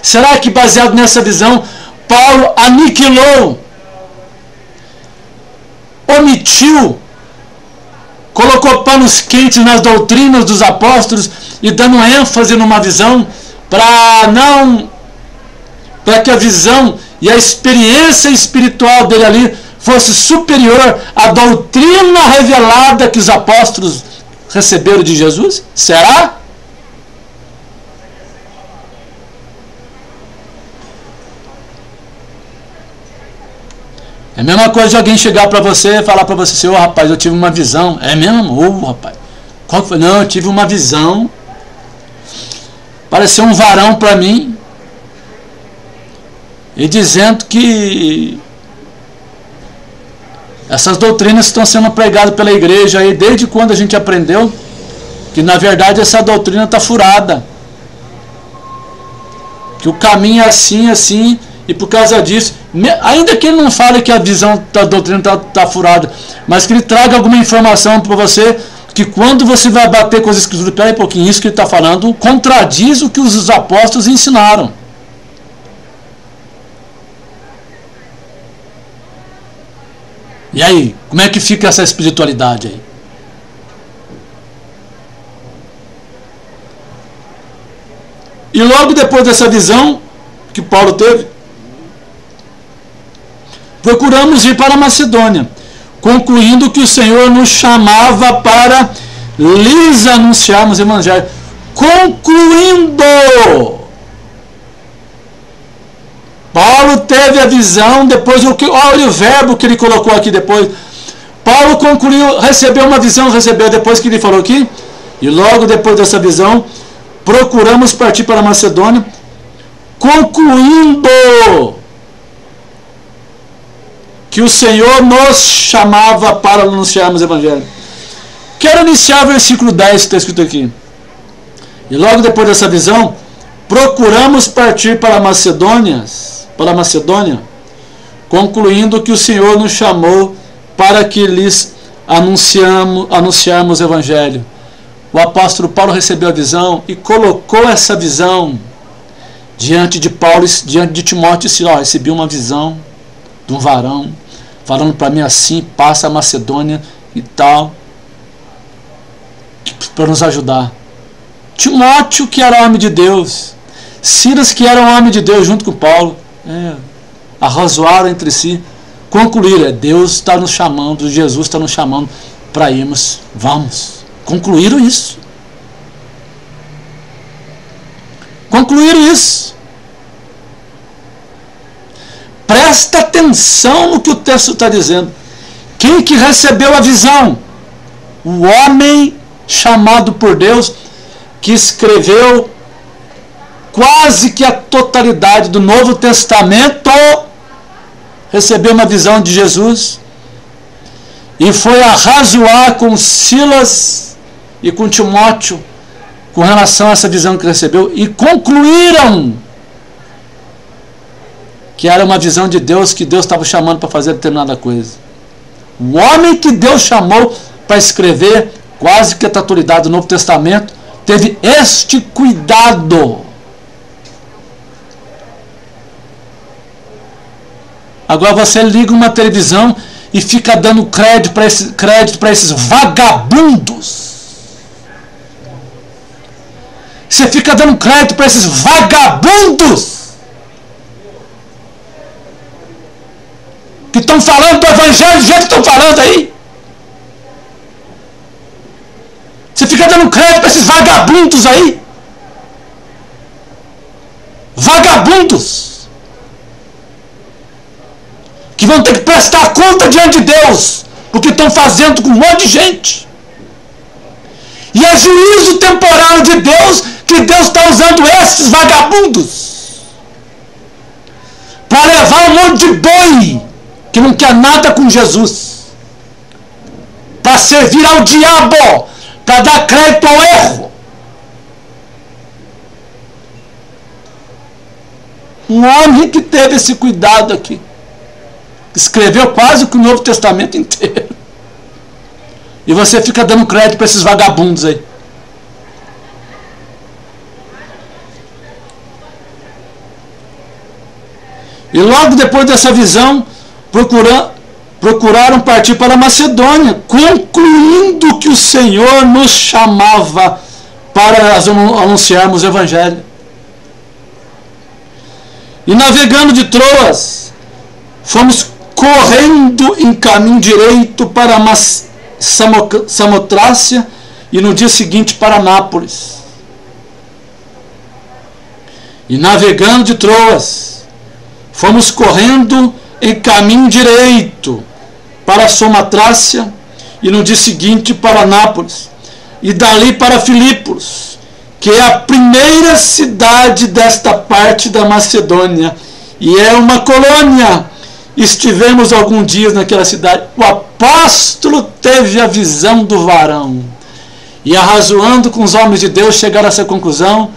será que baseado nessa visão, Paulo aniquilou, omitiu, colocou panos quentes nas doutrinas dos apóstolos e dando ênfase numa visão para que a visão e a experiência espiritual dele ali fosse superior à doutrina revelada que os apóstolos receberam de Jesus? Será? É a mesma coisa de alguém chegar para você e falar para você assim, ô rapaz, eu tive uma visão. É mesmo? Ô rapaz, qual que foi? Não, eu tive uma visão. Pareceu um varão para mim. E dizendo que essas doutrinas estão sendo pregadas pela igreja aí desde quando a gente aprendeu que na verdade essa doutrina está furada. Que o caminho é assim, assim. E por causa disso, ainda que ele não fale que a visão da doutrina está furada, mas que ele traga alguma informação para você, que quando você vai bater com as escrituras, peraí um pouquinho, isso que ele está falando contradiz o que os apóstolos ensinaram. E aí, como é que fica essa espiritualidade aí? E logo depois dessa visão que Paulo teve, procuramos ir para a Macedônia, concluindo que o Senhor nos chamava para lhes anunciarmos o Evangelho. Concluindo! Paulo teve a visão, depois olha o verbo que ele colocou aqui depois. Paulo concluiu, recebeu uma visão, depois que ele falou aqui, e logo depois dessa visão, procuramos partir para a Macedônia, concluindo que o Senhor nos chamava para anunciarmos o Evangelho. Quero iniciar o versículo 10 que está escrito aqui. E logo depois dessa visão, procuramos partir para a Macedônia, concluindo que o Senhor nos chamou para que lhes anunciarmos o Evangelho. O apóstolo Paulo recebeu a visão e colocou essa visão diante de Paulo, diante de Timóteo, e disse: ó, recebi uma visão de um varão, falando para mim assim, passa a Macedônia e tal, para nos ajudar. Timóteo, que era homem de Deus, Silas, que era um homem de Deus, junto com Paulo, arrazoaram entre si, concluíram: Deus está nos chamando, Jesus está nos chamando para irmos, vamos. Concluíram isso. Concluíram isso. Presta atenção no que o texto está dizendo. Quem que recebeu a visão? O homem chamado por Deus, que escreveu quase que a totalidade do Novo Testamento, recebeu uma visão de Jesus e foi arrazoar com Silas e com Timóteo com relação a essa visão que recebeu, e concluíram que era uma visão de Deus, que Deus estava chamando para fazer determinada coisa. O homem que Deus chamou para escrever quase que a totalidade do Novo Testamento teve este cuidado. Agora você liga uma televisão e fica dando crédito para esses vagabundos. Você fica dando crédito para esses vagabundos que estão falando do Evangelho do jeito que estão falando aí. Você fica dando crédito para esses vagabundos aí. Vagabundos que vão ter que prestar conta diante de Deus porque estão fazendo com um monte de gente. E é juízo temporal de Deus, que Deus está usando esses vagabundos para levar um monte de boi que não quer nada com Jesus, para servir ao diabo, para dar crédito ao erro. Um homem que teve esse cuidado aqui, escreveu quase que o Novo Testamento inteiro, e você fica dando crédito para esses vagabundos aí. E logo depois dessa visão, procuraram partir para a Macedônia, concluindo que o Senhor nos chamava para anunciarmos o Evangelho. E navegando de Troas, fomos correndo em caminho direito para Samotrácia e no dia seguinte para Nápoles. E navegando de Troas, fomos correndo em caminho direito para Samotrácia e no dia seguinte para Nápoles, e dali para Filipos, que é a primeira cidade desta parte da Macedônia, e é uma colônia. Estivemos alguns dias naquela cidade. O apóstolo teve a visão do varão, e arrazoando com os homens de Deus, chegaram a essa conclusão.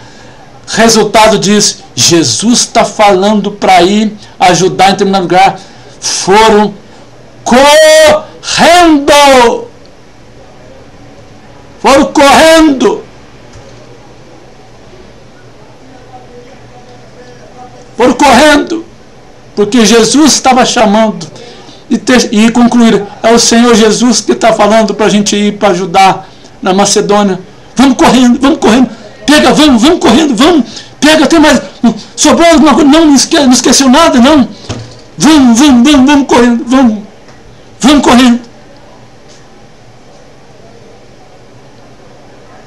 Resultado disso: Jesus está falando para ir ajudar em determinado lugar. Foram correndo. Foram correndo. Foram correndo. Porque Jesus estava chamando. E concluíram: é o Senhor Jesus que está falando para a gente ir para ajudar na Macedônia. Vamos correndo, vamos correndo. Pega, vamos correndo, vamos. Pega, tem mais. Sobrou alguma coisa? Não esqueceu nada, não. Vamos correndo, vamos correndo.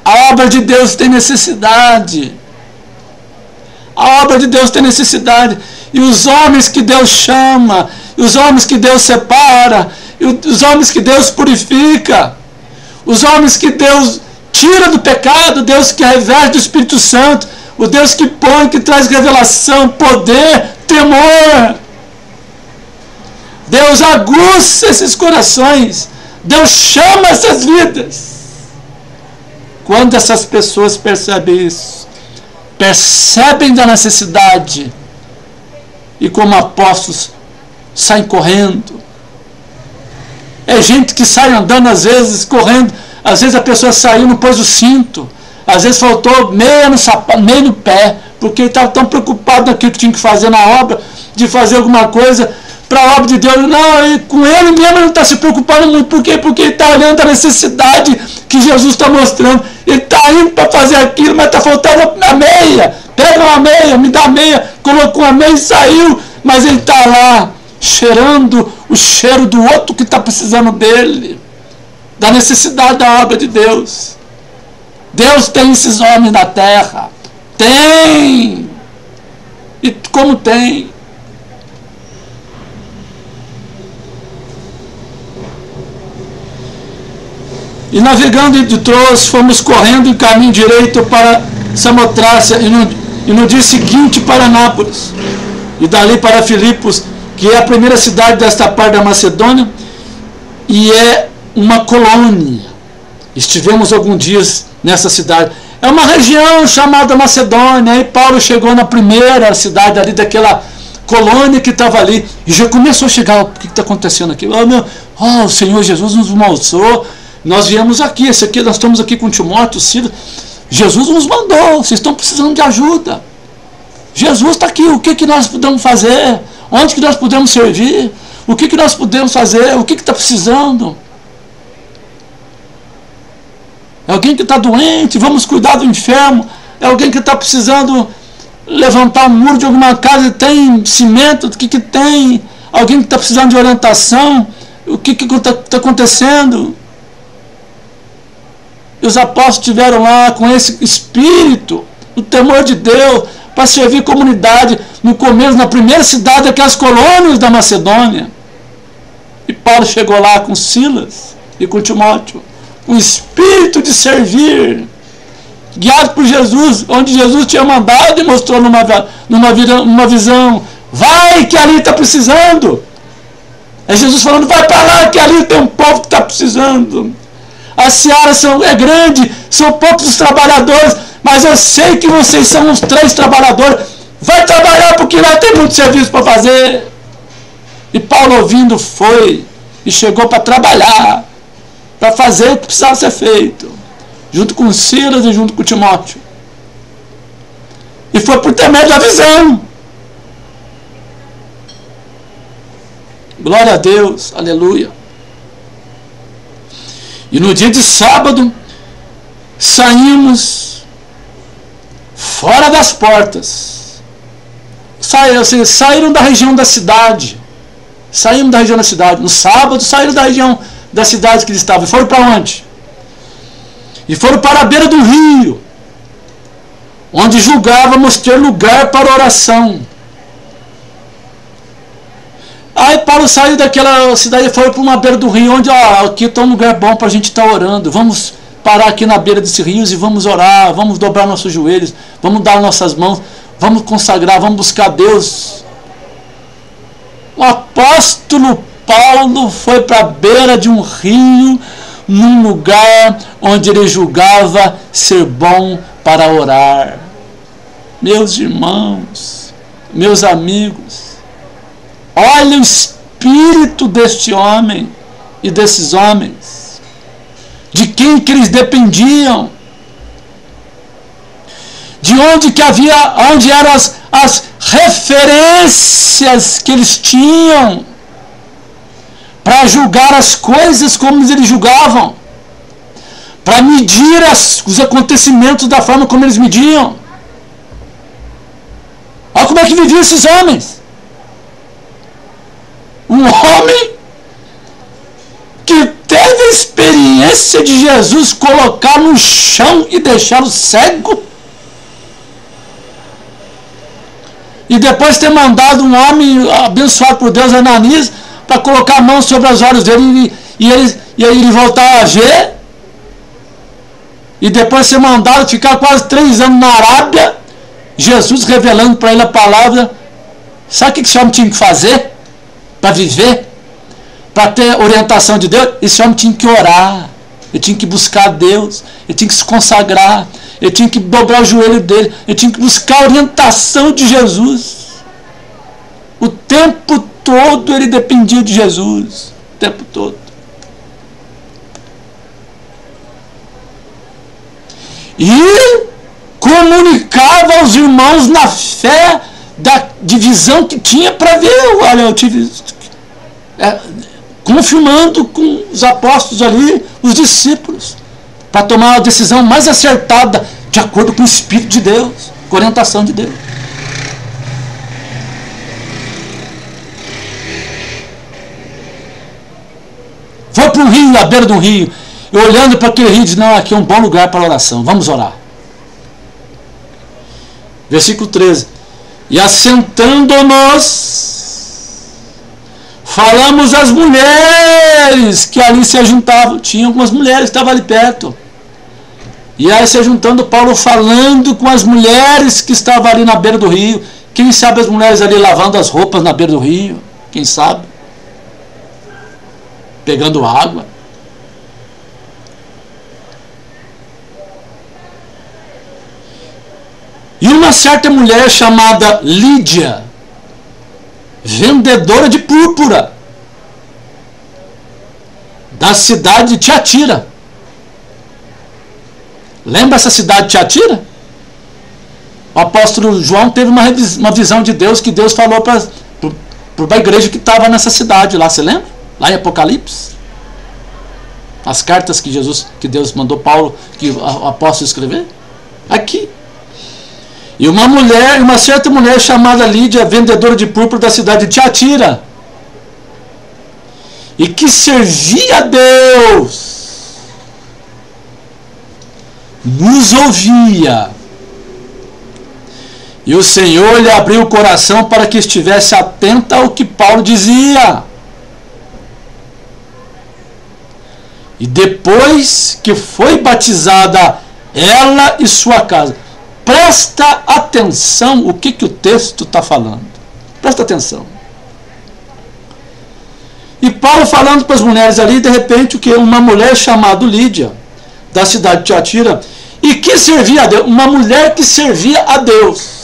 A obra de Deus tem necessidade. A obra de Deus tem necessidade. E os homens que Deus chama, e os homens que Deus separa, e os homens que Deus purifica, os homens que Deus tira do pecado, Deus que reveste do Espírito Santo, o Deus que põe, que traz revelação, poder, temor. Deus aguça esses corações. Deus chama essas vidas. Quando essas pessoas percebem isso, percebem da necessidade e, como apóstolos, saem correndo. É gente que sai andando, às vezes correndo, às vezes a pessoa saiu, não pôs o cinto, às vezes faltou meia no sapato, meio no pé, porque ele estava tão preocupado naquilo que tinha que fazer na obra, de fazer alguma coisa para a obra de Deus. Não, e com ele mesmo ele não está se preocupando muito. Por quê? Porque ele está olhando a necessidade que Jesus está mostrando. Ele está indo para fazer aquilo, mas está faltando a meia. Pega uma meia, me dá a meia, colocou a meia e saiu, mas ele está lá cheirando o cheiro do outro que está precisando dele, da necessidade da obra de Deus. Deus tem esses homens na terra. Tem! E como tem? E navegando de Troas, fomos correndo em caminho direito para Samotrácia e no dia seguinte para Nápoles. E dali para Filipos, que é a primeira cidade desta parte da Macedônia e é uma colônia. Estivemos alguns dias nessa cidade. É uma região chamada Macedônia. Aí Paulo chegou na primeira cidade ali daquela colônia que estava ali e já começou a chegar. O que está acontecendo aqui? O Senhor Jesus nos amaldiçoou. Nós viemos aqui, nós estamos aqui com Timóteo, Silas. Jesus nos mandou, vocês estão precisando de ajuda. Jesus está aqui, o que nós podemos fazer? Onde que nós podemos servir? O que nós podemos fazer? O que está precisando? É alguém que está doente, vamos cuidar do enfermo. É alguém que está precisando levantar um muro de alguma casa e tem cimento, o que tem? Alguém que está precisando de orientação, o que está acontecendo? E os apóstolos estiveram lá com esse espírito, o temor de Deus, para servir comunidade no começo, na primeira cidade daquelas colônias da Macedônia. E Paulo chegou lá com Silas e com Timóteo, com o espírito de servir, guiado por Jesus, onde Jesus tinha mandado e mostrou numa visão: vai que ali está precisando. É Jesus falando: vai para lá que ali tem um povo que está precisando. A seara é grande, são poucos os trabalhadores, mas eu sei que vocês são uns 3 trabalhadores. Vai trabalhar porque lá tem muito serviço para fazer. E Paulo, ouvindo, foi e chegou para trabalhar, para fazer o que precisava ser feito, junto com Silas e junto com Timóteo. E foi por intermédio da visão. Glória a Deus, aleluia. E no dia de sábado, saímos fora das portas. Saíram da região da cidade. Saímos da região da cidade. No sábado, saíram da região da cidade que eles estavam. E foram para onde? E foram para a beira do rio, onde julgávamos ter lugar para oração. Aí Paulo saiu daquela cidade e foi para uma beira do rio, onde aqui está um lugar bom para a gente estar orando. Vamos parar aqui na beira desse rio e vamos orar, vamos dobrar nossos joelhos, vamos dar nossas mãos, vamos consagrar, vamos buscar Deus. O apóstolo Paulo foi para a beira de um rio, num lugar onde ele julgava ser bom para orar. Meus irmãos, meus amigos, olha o espírito deste homem e desses homens, de quem que eles dependiam, de onde que havia, onde eram as referências que eles tinham para julgar as coisas como eles julgavam, para medir os acontecimentos da forma como eles mediam. Olha como é que viviam esses homens. Um homem que teve a experiência de Jesus colocar no chão e deixá-lo cego, e depois ter mandado um homem abençoado por Deus, Ananias, para colocar a mão sobre os olhos dele e aí ele voltar a ver, e depois ser mandado ficar quase 3 anos na Arábia, Jesus revelando para ele a palavra. Sabe o que esse homem tinha que fazer para viver, para ter orientação de Deus? Esse homem tinha que orar, ele tinha que buscar Deus, ele tinha que se consagrar, ele tinha que dobrar o joelho dele, ele tinha que buscar a orientação de Jesus. O tempo todo ele dependia de Jesus, o tempo todo. E comunicava aos irmãos na fé da divisão que tinha para ver, olha, eu tive... confirmando com os apóstolos ali, os discípulos, para tomar a decisão mais acertada, de acordo com o Espírito de Deus, com a orientação de Deus. Foi para um rio, à beira de um rio, e olhando para aquele rio, diz, não, aqui é um bom lugar para oração, vamos orar. Versículo 13. E assentando-nos, falamos às mulheres que ali se ajuntavam. Tinha algumas mulheres que estavam ali perto. E aí se juntando, Paulo falando com as mulheres que estavam ali na beira do rio. Quem sabe as mulheres ali lavando as roupas na beira do rio? Quem sabe? Pegando água. E uma certa mulher chamada Lídia, vendedora de púrpura, da cidade de Tiatira. Lembra essa cidade de Tiatira? O apóstolo João teve uma visão de Deus, que Deus falou para a igreja que estava nessa cidade lá, você lembra? Lá em Apocalipse. As cartas que Deus mandou Paulo, que o apóstolo escrever. Aqui. E uma certa mulher chamada Lídia, vendedora de púrpura da cidade de Tiatira, e que servia a Deus, nos ouvia. E o Senhor lhe abriu o coração para que estivesse atenta ao que Paulo dizia. E depois que foi batizada ela e sua casa. Presta atenção o que o texto está falando. Presta atenção. E Paulo falando para as mulheres ali, de repente, o que? Uma mulher chamada Lídia, da cidade de Tiatira, e que servia a Deus. Uma mulher que servia a Deus.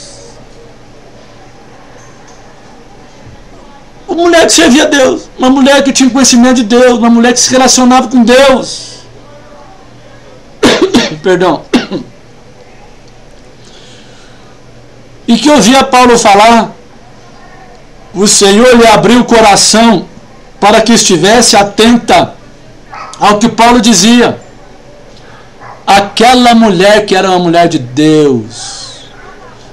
Uma mulher que servia a Deus. Uma mulher que tinha conhecimento de Deus. Uma mulher que se relacionava com Deus. Perdão. E que ouvia Paulo falar, o Senhor lhe abriu o coração para que estivesse atenta ao que Paulo dizia. Aquela mulher que era uma mulher de Deus,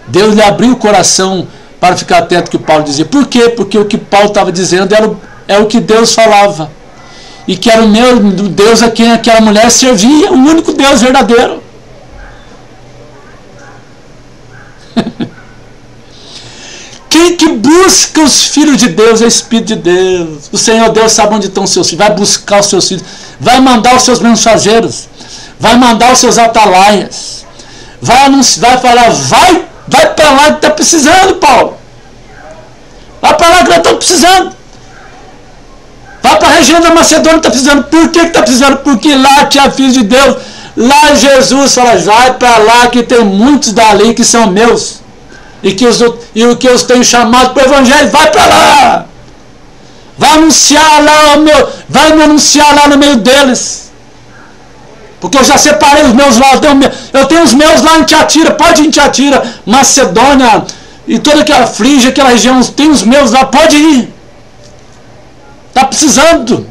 Deus lhe abriu o coração para ficar atento ao que Paulo dizia. Por quê? Porque o que Paulo estava dizendo era o que Deus falava. E que era o meu Deus a quem aquela mulher servia, o único Deus verdadeiro. Quem que busca os filhos de Deus é o Espírito de Deus. O Senhor Deus sabe onde estão os seus filhos. Vai buscar os seus filhos. Vai mandar os seus mensageiros. Vai mandar os seus atalaias. Vai anunciar, vai falar, vai para lá que está precisando, Paulo. Vai para lá que nós estamos precisando. Vai para a região da Macedônia que está precisando. Por que está precisando? Porque lá tinha filhos de Deus. Lá Jesus fala, vai para lá que tem muitos dali que são meus. E o que eu tenho chamado para o Evangelho, vai para lá. Vai anunciar lá, vai me anunciar lá no meio deles. Porque eu já separei os meus lá, eu tenho os meus lá em Tiatira, pode ir em Tiatira, Macedônia, e toda aquela Frígia, aquela região, tem os meus lá, pode ir. Está precisando.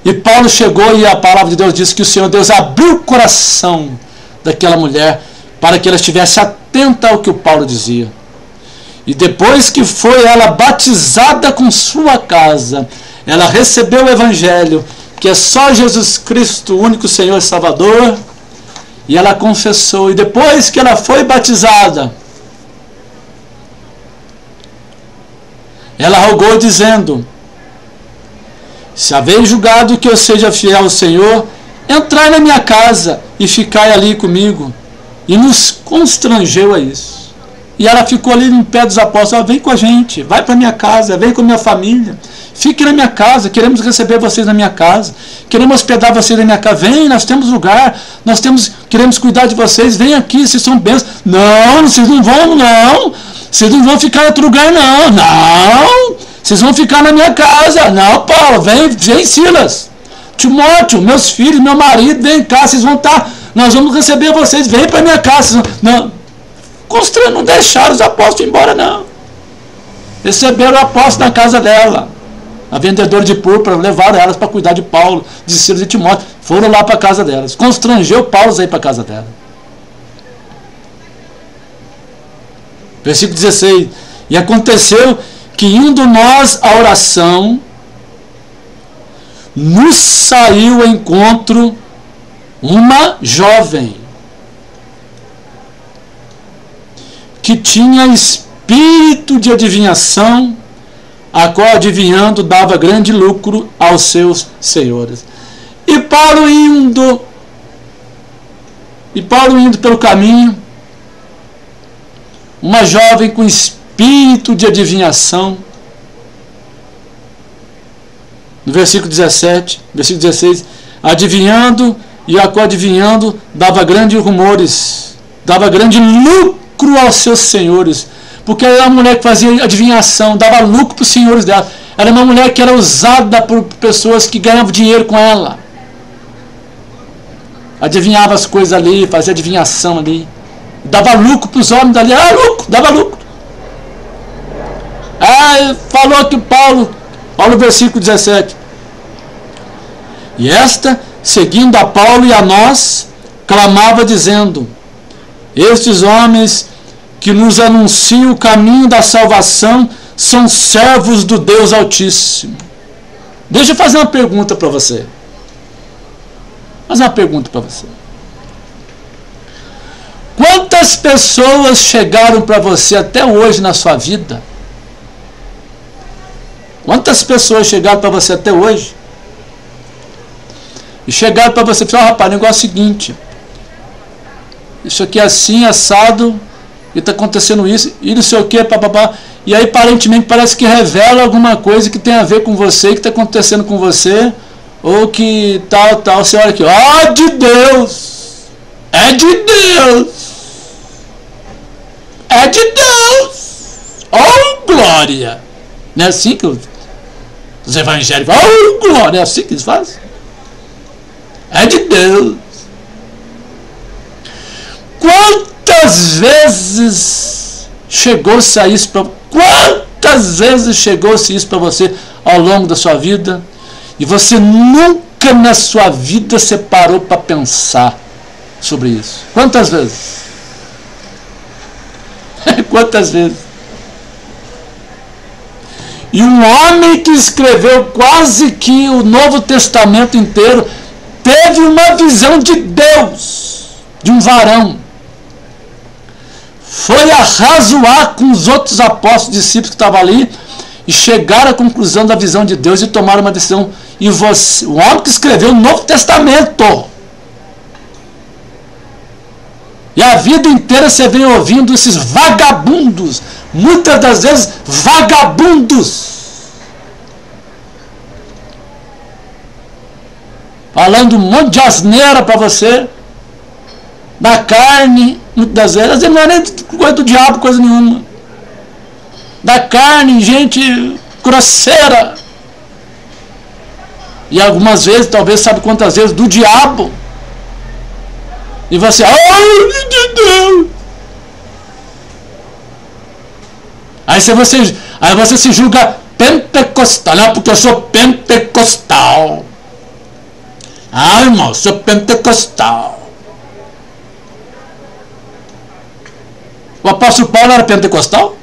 E Paulo chegou e a palavra de Deus disse que o Senhor Deus abriu o coração daquela mulher para que ela estivesse atenta ao que o Paulo dizia. E depois que foi ela batizada com sua casa, ela recebeu o Evangelho, que é só Jesus Cristo, o único Senhor e Salvador, e ela confessou. E depois que ela foi batizada, ela rogou dizendo, se haveis julgado que eu seja fiel ao Senhor, entrai na minha casa e ficai ali comigo. E nos constrangeu a isso. E ela ficou ali em pé dos apóstolos: vem com a gente, vai para minha casa, vem com a minha família, fique na minha casa, queremos receber vocês na minha casa, queremos hospedar vocês na minha casa, vem, nós temos lugar, queremos cuidar de vocês, vem aqui, vocês são bênçãos. Não, vocês não vão, não, vocês não vão ficar em outro lugar, não, vocês vão ficar na minha casa. Não, Paulo, vem Silas, Timóteo, meus filhos, meu marido, vem cá, vocês vão estar, nós vamos receber vocês, vem para minha casa. Não, não deixaram os apóstolos ir embora, não. Receberam o apóstolo na casa dela, a vendedora de púrpura, levaram elas para cuidar de Paulo, de Silas e Timóteo, foram lá para a casa delas. Constrangeu Paulo a ir para a casa dela. Versículo 16: e aconteceu que, indo nós à oração, nos saiu ao encontro uma jovem que tinha espírito de adivinhação, a qual, adivinhando, dava grande lucro aos seus senhores. E Paulo indo pelo caminho, uma jovem com espírito de adivinhação, no versículo 17, versículo 16, adivinhando, e a qual, adivinhando, dava grandes rumores, dava grande lucro aos seus senhores, porque ela era uma mulher que fazia adivinhação, dava lucro para os senhores dela. Era uma mulher que era usada por pessoas que ganhavam dinheiro com ela, adivinhava as coisas ali, fazia adivinhação ali, dava lucro para os homens dali, dava lucro. Falou que Paulo, olha o versículo 17: e esta, seguindo a Paulo e a nós, clamava dizendo: estes homens que nos anunciam o caminho da salvação são servos do Deus Altíssimo. Deixa eu fazer uma pergunta para você. Quantas pessoas chegaram para você até hoje na sua vida? Quantas pessoas chegaram para você até hoje? E chegaram para você e falaram: rapaz, o negócio é o seguinte, isso aqui é assim, assado, e está acontecendo isso, e não sei o que, papapá. E aí aparentemente parece que revela alguma coisa que tem a ver com você, que está acontecendo com você, ou que tal, você olha aqui: de Deus, é de Deus, glória. Não é assim que os evangélicos, glória, é assim que eles fazem? É de Deus. Quantas vezes chegou-se isso para você ao longo da sua vida, e você nunca na sua vida se parou para pensar sobre isso? Quantas vezes? Quantas vezes? E um homem que escreveu quase que o Novo Testamento inteiro teve uma visão de Deus, de um varão. Foi arrazoar com os outros apóstolos, discípulos que estavam ali, e chegaram à conclusão da visão de Deus e tomaram uma decisão. E você, o homem que escreveu o Novo Testamento, e a vida inteira você vem ouvindo esses vagabundos, muitas das vezes vagabundos, falando um monte de asneira para você, da carne, muitas das vezes não é nem coisa do diabo, coisa nenhuma, da carne, gente grosseira, e algumas vezes, talvez sabe quantas vezes, do diabo. E você, de Deus. Aí você se julga pentecostal. Não, porque eu sou pentecostal. Irmão, eu sou pentecostal. O apóstolo Paulo era pentecostal?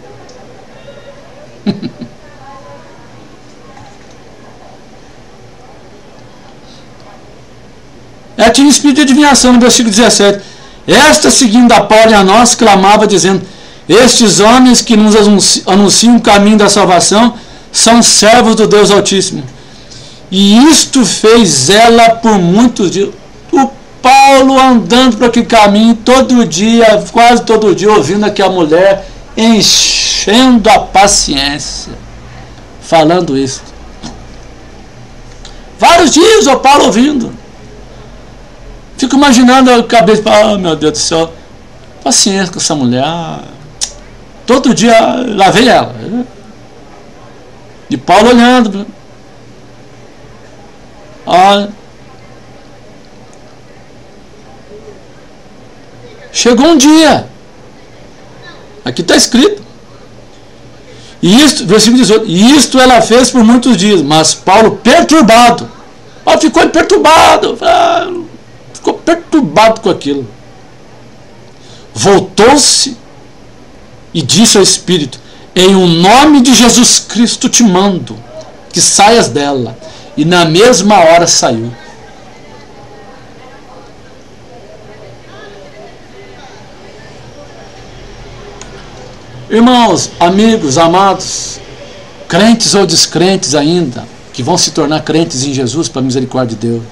Ela tinha espírito de adivinhação, no versículo 17. Esta, seguindo a Paulo e a nós, clamava dizendo: estes homens que nos anunciam o caminho da salvação são servos do Deus Altíssimo. E isto fez ela por muitos dias. O Paulo andando por aquele caminho todo dia, quase todo dia, ouvindo aquela mulher enchendo a paciência, falando isso. Vários dias o Paulo ouvindo. Fico imaginando a cabeça, oh meu Deus do céu, paciência com essa mulher. Todo dia lá vem ela. E Paulo olhando. Olha. Chegou um dia. Aqui está escrito. E isto, versículo 18. E isto ela fez por muitos dias. Mas Paulo perturbado. Paulo ficou perturbado. Ficou perturbado com aquilo. Voltou-se e disse ao Espírito: em o nome de Jesus Cristo te mando que saias dela. E na mesma hora saiu. Irmãos, amigos, amados, crentes ou descrentes ainda, que vão se tornar crentes em Jesus para a misericórdia de Deus.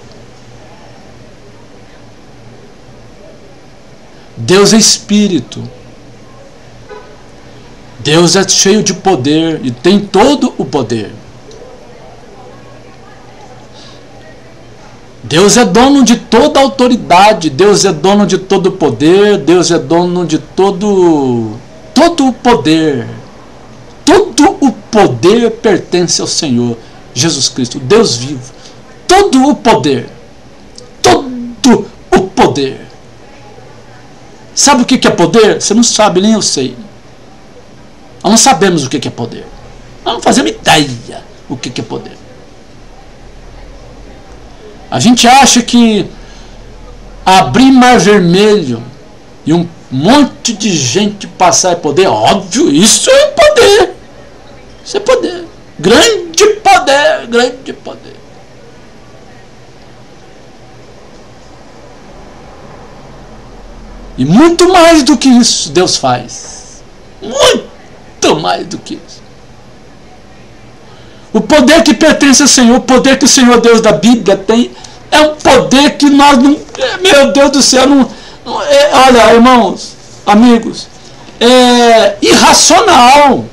Deus é Espírito. Deus é cheio de poder e tem todo o poder. Deus é dono de toda a autoridade, Deus é dono de todo o poder, Deus é dono de todo o poder. Todo o poder pertence ao Senhor Jesus Cristo, Deus vivo. Todo o poder. Todo o poder. Sabe o que é poder? Você não sabe, nem eu sei. Nós não sabemos o que é poder. Nós não fazemos ideia o que é poder. A gente acha que abrir mar vermelho e um monte de gente passar é poder. Óbvio, isso é poder. Isso é poder. Grande poder, grande poder. E muito mais do que isso Deus faz. Muito mais do que isso. O poder que pertence ao Senhor, o poder que o Senhor Deus da Bíblia tem, é um poder que nós não... Meu Deus do céu, olha, irmãos, amigos, é irracional.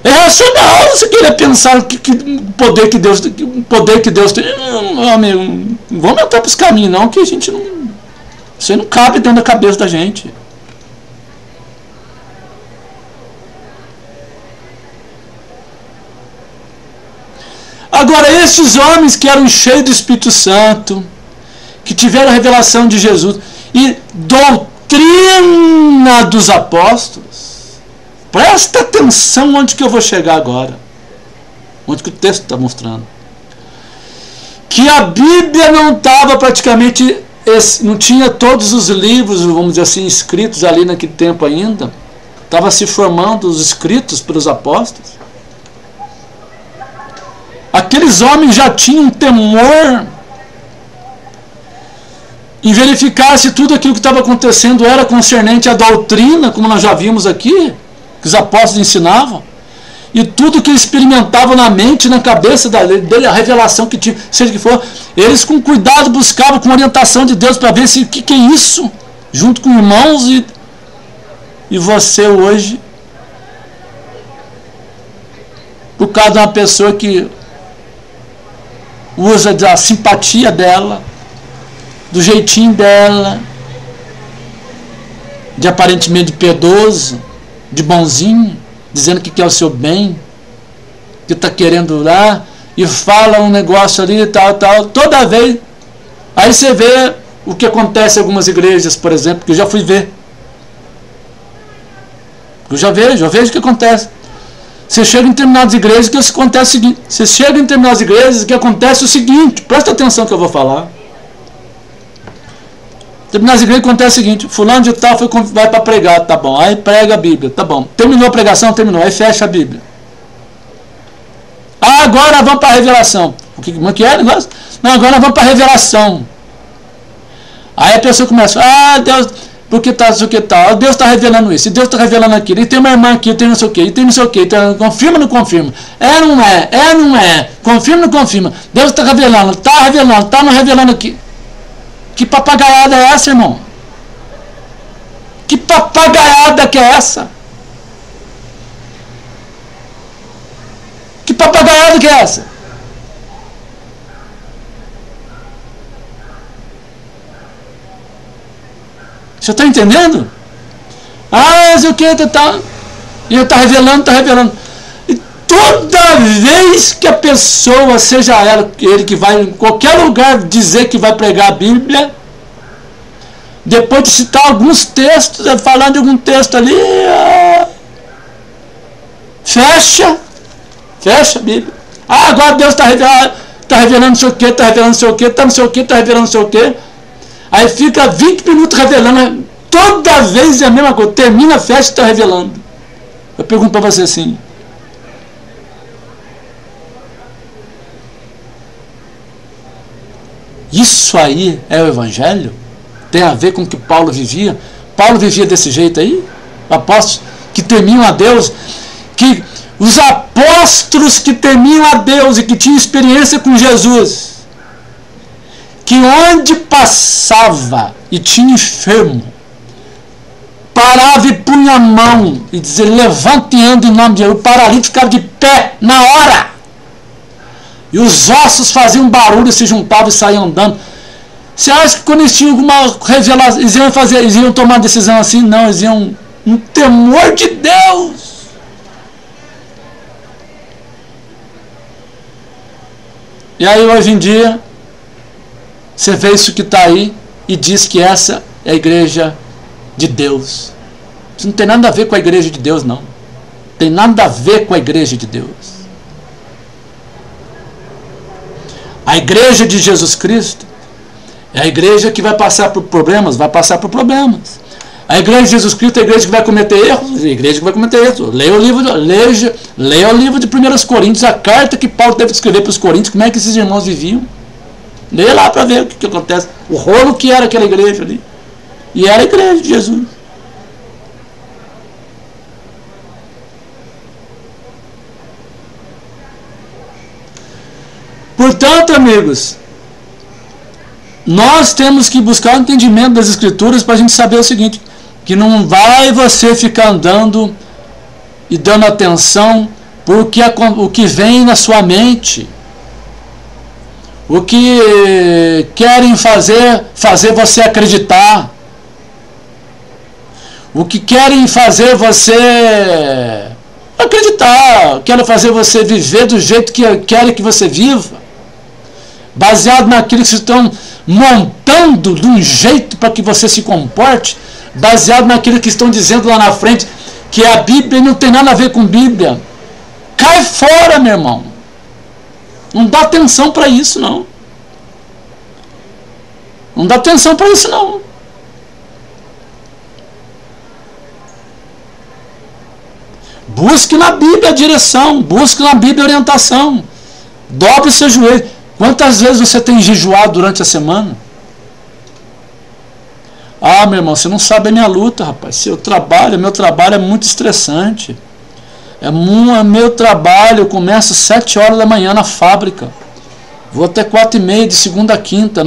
É irracional você querer pensar que o poder que Deus tem. Meu amigo, não vamos entrar para os caminhos, não, que a gente não... Isso aí não cabe dentro da cabeça da gente. Agora, esses homens que eram cheios do Espírito Santo, que tiveram a revelação de Jesus e doutrina dos apóstolos, presta atenção onde que eu vou chegar agora, onde que o texto está mostrando, que a Bíblia não estava praticamente, não tinha todos os livros, vamos dizer assim, escritos ali naquele tempo ainda, estava se formando os escritos pelos apóstolos. Aqueles homens já tinham temor em verificar se tudo aquilo que estava acontecendo era concernente à doutrina, como nós já vimos aqui, que os apóstolos ensinavam, e tudo que eles experimentavam na mente, na cabeça dele, a revelação que tinha, seja que for, eles com cuidado buscavam com orientação de Deus para ver se o que é isso, junto com irmãos. E você hoje, por causa de uma pessoa que usa da simpatia dela, do jeitinho dela, de aparentemente piedoso, de bonzinho, dizendo que quer o seu bem, que está querendo lá, e fala um negócio ali, tal, toda vez. Aí você vê o que acontece em algumas igrejas, por exemplo, que eu já fui ver. Eu já vejo o que acontece. Você chega em determinadas igrejas, que acontece o seguinte. Você chega em determinadas igrejas, que acontece o seguinte. Presta atenção no que eu vou falar. Em determinadas igrejas acontece o seguinte. Fulano de tal vai para pregar, tá bom. Aí prega a Bíblia, tá bom. Terminou a pregação, terminou. Aí fecha a Bíblia. Ah, agora vamos para a revelação. O que é o negócio? Não, agora vamos para a revelação. Aí a pessoa começa, Deus... Porque tá, isso que tal, Deus está revelando isso, Deus está revelando aquilo, e tem uma irmã aqui, tem não sei o que, e tem não sei o que, então, confirma ou não confirma? Não é, confirma ou não confirma? Deus está revelando, não revelando aqui. Que papagaiada é essa, irmão? Que papagaiada que é essa? Que papagaiada que é essa? Você está entendendo? Ah, mas o que tá? E ele está revelando, está revelando. E toda vez que a pessoa, seja ela, ele que vai em qualquer lugar dizer que vai pregar a Bíblia, depois de citar alguns textos, falando de algum texto ali, fecha a Bíblia. Ah, agora Deus está revelando não sei o que, está revelando não sei o que, está não sei o que, está revelando não sei o que. Aí fica 20 minutos revelando, toda vez é a mesma coisa, termina a festa e está revelando. Eu pergunto para você assim, isso aí é o Evangelho? Tem a ver com o que Paulo vivia? Paulo vivia desse jeito aí? Apóstolos que temiam a Deus, que os apóstolos que temiam a Deus e que tinham experiência com Jesus, que onde passava e tinha enfermo, parava e punha a mão e dizia, levante e ande em nome de Jesus. O paralítico ficava de pé na hora. E os ossos faziam barulho, se juntavam e saíam andando. Você acha que quando eles tinham alguma revelação, eles iam tomar uma decisão assim? Não, eles iam um temor de Deus. E aí hoje em dia, você vê isso que está aí e diz que essa é a igreja de Deus. Isso não tem nada a ver com a igreja de Deus, não. Tem nada a ver com a igreja de Deus. A igreja de Jesus Cristo é a igreja que vai passar por problemas, vai passar por problemas. A igreja de Jesus Cristo é a igreja que vai cometer erros, a igreja que vai cometer erros. Leia o livro de 1 Coríntios, a carta que Paulo teve que escrever para os Coríntios, como é que esses irmãos viviam. Leia lá para ver o que acontece. O rolo que era aquela igreja ali. E era a igreja de Jesus. Portanto, amigos, nós temos que buscar o entendimento das Escrituras para a gente saber o seguinte, que não vai você ficar andando e dando atenção por o que vem na sua mente, o que querem fazer você acreditar, o que querem fazer você acreditar, querem fazer você viver do jeito que querem que você viva, baseado naquilo que estão montando de um jeito para que você se comporte, baseado naquilo que estão dizendo lá na frente, que a Bíblia não tem nada a ver com Bíblia. Cai fora, meu irmão. Não dá atenção para isso, não. Não dá atenção para isso, não. Busque na Bíblia a direção, busque na Bíblia a orientação. Dobre seu joelho. Quantas vezes você tem jejuado durante a semana? Ah, meu irmão, você não sabe a minha luta, rapaz. Meu trabalho é muito estressante. Meu trabalho, eu começo às 7 horas da manhã na fábrica. Vou até 4h30 de segunda a quinta.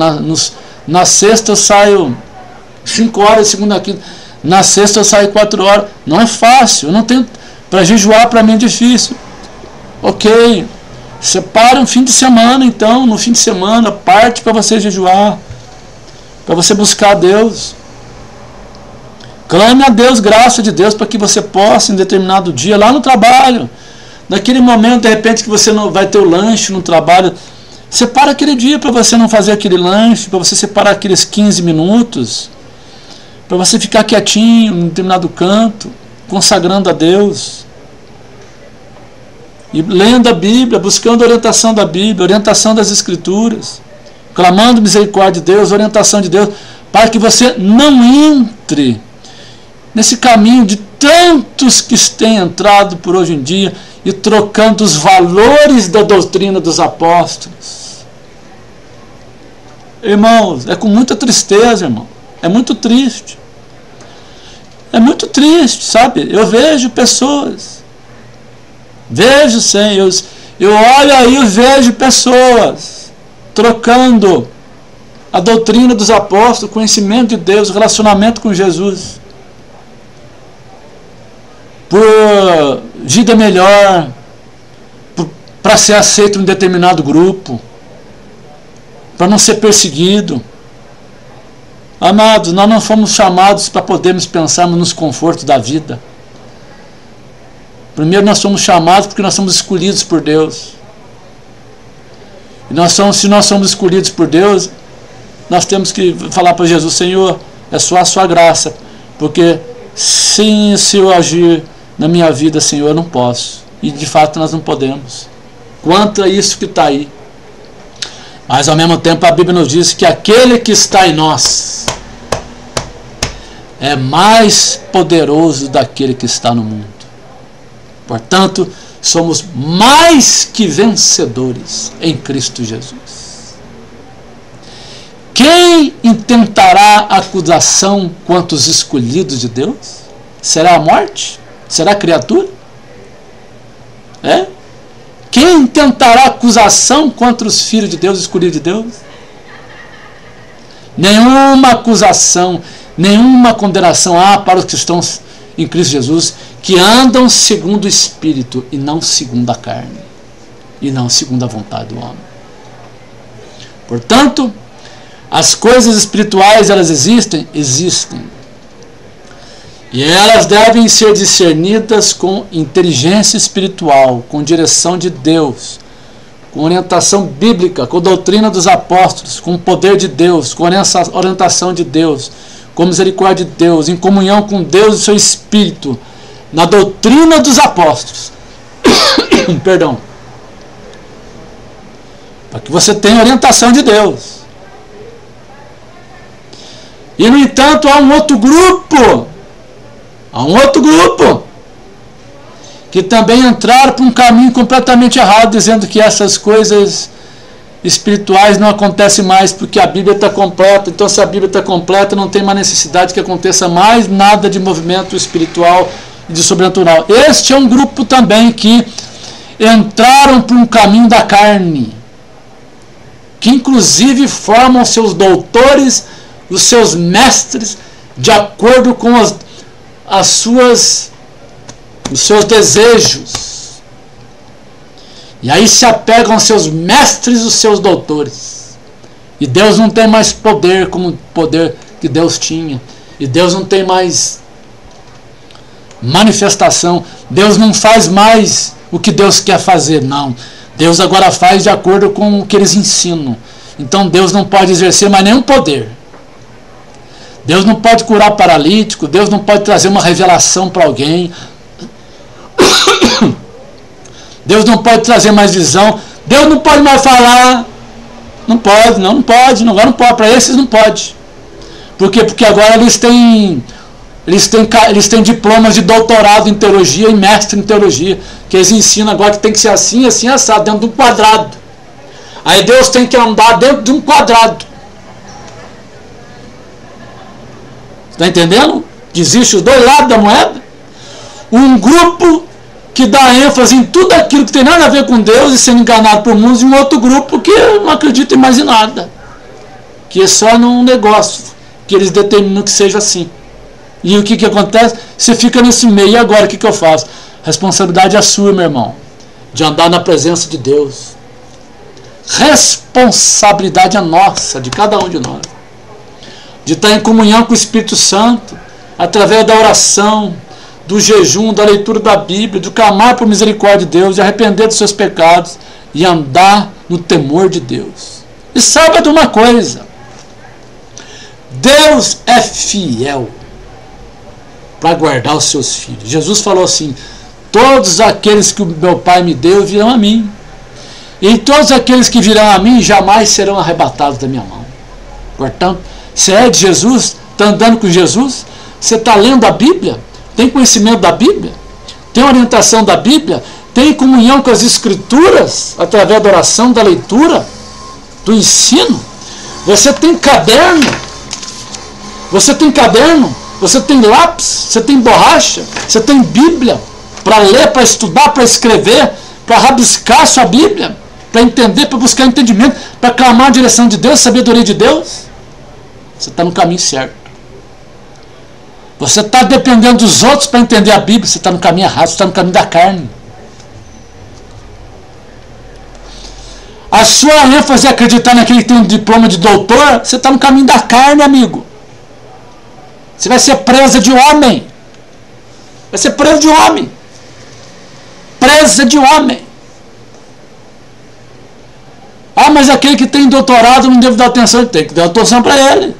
Na sexta eu saio 5 horas de segunda a quinta. Na sexta eu saio 4 horas. Não é fácil. Eu não tenho. Para jejuar para mim é difícil. Ok. Separa um fim de semana, então. No fim de semana, parte para você jejuar. Para você buscar a Deus. Clame a Deus, graça de Deus, para que você possa, em determinado dia, lá no trabalho, naquele momento, de repente, que você não vai ter o lanche no trabalho, separa aquele dia para você não fazer aquele lanche, para você separar aqueles 15 minutos, para você ficar quietinho, em determinado canto, consagrando a Deus, e lendo a Bíblia, buscando a orientação da Bíblia, orientação das Escrituras, clamando misericórdia de Deus, orientação de Deus, para que você não entre nesse caminho de tantos que têm entrado por hoje em dia e trocando os valores da doutrina dos apóstolos. Irmãos, é com muita tristeza, irmão. É muito triste. É muito triste, sabe? Eu vejo pessoas. Vejo, Senhor. Eu olho aí e vejo pessoas trocando a doutrina dos apóstolos, o conhecimento de Deus, o relacionamento com Jesus, por vida melhor, para ser aceito em um determinado grupo, para não ser perseguido. Amados, nós não fomos chamados para podermos pensar nos confortos da vida. Primeiro nós somos chamados porque nós somos escolhidos por Deus. E se nós somos escolhidos por Deus, nós temos que falar para Jesus: Senhor, é só a sua graça, porque sem se eu agir na minha vida, Senhor, eu não posso. E de fato nós não podemos. Quanto a isso que está aí. Mas ao mesmo tempo a Bíblia nos diz que aquele que está em nós é mais poderoso daquele que está no mundo. Portanto, somos mais que vencedores em Cristo Jesus. Quem intentará acusação contra os escolhidos de Deus? Será a morte? Será a criatura? Quem tentará acusação contra os filhos de Deus, escolhidos de Deus? Nenhuma acusação, nenhuma condenação há para os cristãos em Cristo Jesus, que andam segundo o Espírito e não segundo a carne, e não segundo a vontade do homem. Portanto, as coisas espirituais, elas existem? Existem. E elas devem ser discernidas com inteligência espiritual, com direção de Deus, com orientação bíblica, com doutrina dos apóstolos, com o poder de Deus, com orientação de Deus, com misericórdia de Deus, em comunhão com Deus e seu Espírito, na doutrina dos apóstolos. Perdão. Para que você tenha orientação de Deus. E no entanto há um outro grupo que também entraram por um caminho completamente errado, dizendo que essas coisas espirituais não acontecem mais porque a Bíblia está completa. Então, se a Bíblia está completa, não tem mais necessidade que aconteça mais nada de movimento espiritual e de sobrenatural. Este é um grupo também que entraram por um caminho da carne, que inclusive formam seus doutores, os seus mestres, de acordo com os seus desejos. E aí se apegam aos seus mestres, os seus doutores. E Deus não tem mais poder como o poder que Deus tinha. E Deus não tem mais manifestação. Deus não faz mais o que Deus quer fazer, não. Deus agora faz de acordo com o que eles ensinam. Então Deus não pode exercer mais nenhum poder. Deus não pode curar paralítico, Deus não pode trazer uma revelação para alguém, Deus não pode trazer mais visão, Deus não pode mais falar, não pode, agora não pode, para esses não pode. Por quê? Porque agora eles têm diplomas de doutorado em teologia e mestre em teologia, que eles ensinam agora que tem que ser assim, assim, assado, dentro de um quadrado. Aí Deus tem que andar dentro de um quadrado. Está entendendo? Que existe os dois lados da moeda. Um grupo que dá ênfase em tudo aquilo que tem nada a ver com Deus e sendo enganado por mundo, e um outro grupo que não acredita em mais em nada, que é só num negócio que eles determinam que seja assim. E o que acontece? Você fica nesse meio. E agora o que eu faço? A responsabilidade é sua, meu irmão, de andar na presença de Deus. Responsabilidade é nossa, de cada um de nós, de estar em comunhão com o Espírito Santo, através da oração, do jejum, da leitura da Bíblia, do clamar por misericórdia de Deus, de arrepender dos seus pecados e andar no temor de Deus. E saiba de uma coisa: Deus é fiel para guardar os seus filhos. Jesus falou assim: todos aqueles que o meu Pai me deu virão a mim, e todos aqueles que virão a mim jamais serão arrebatados da minha mão. Portanto, você é de Jesus, está andando com Jesus, você está lendo a Bíblia, tem conhecimento da Bíblia, tem orientação da Bíblia, tem comunhão com as Escrituras, através da oração, da leitura, do ensino. Você tem caderno, você tem lápis, você tem borracha, você tem Bíblia para ler, para estudar, para escrever, para rabiscar a sua Bíblia, para entender, para buscar entendimento, para clamar a direção de Deus, a sabedoria de Deus. Você está no caminho certo. Você está dependendo dos outros para entender a Bíblia, você está no caminho errado, você está no caminho da carne. A sua ênfase é acreditar naquele que tem um diploma de doutor, você está no caminho da carne, amigo. Você vai ser presa de homem. Vai ser preso de homem. Presa de homem. Ah, mas aquele que tem doutorado não deve dar atenção. Tem que dar atenção para ele.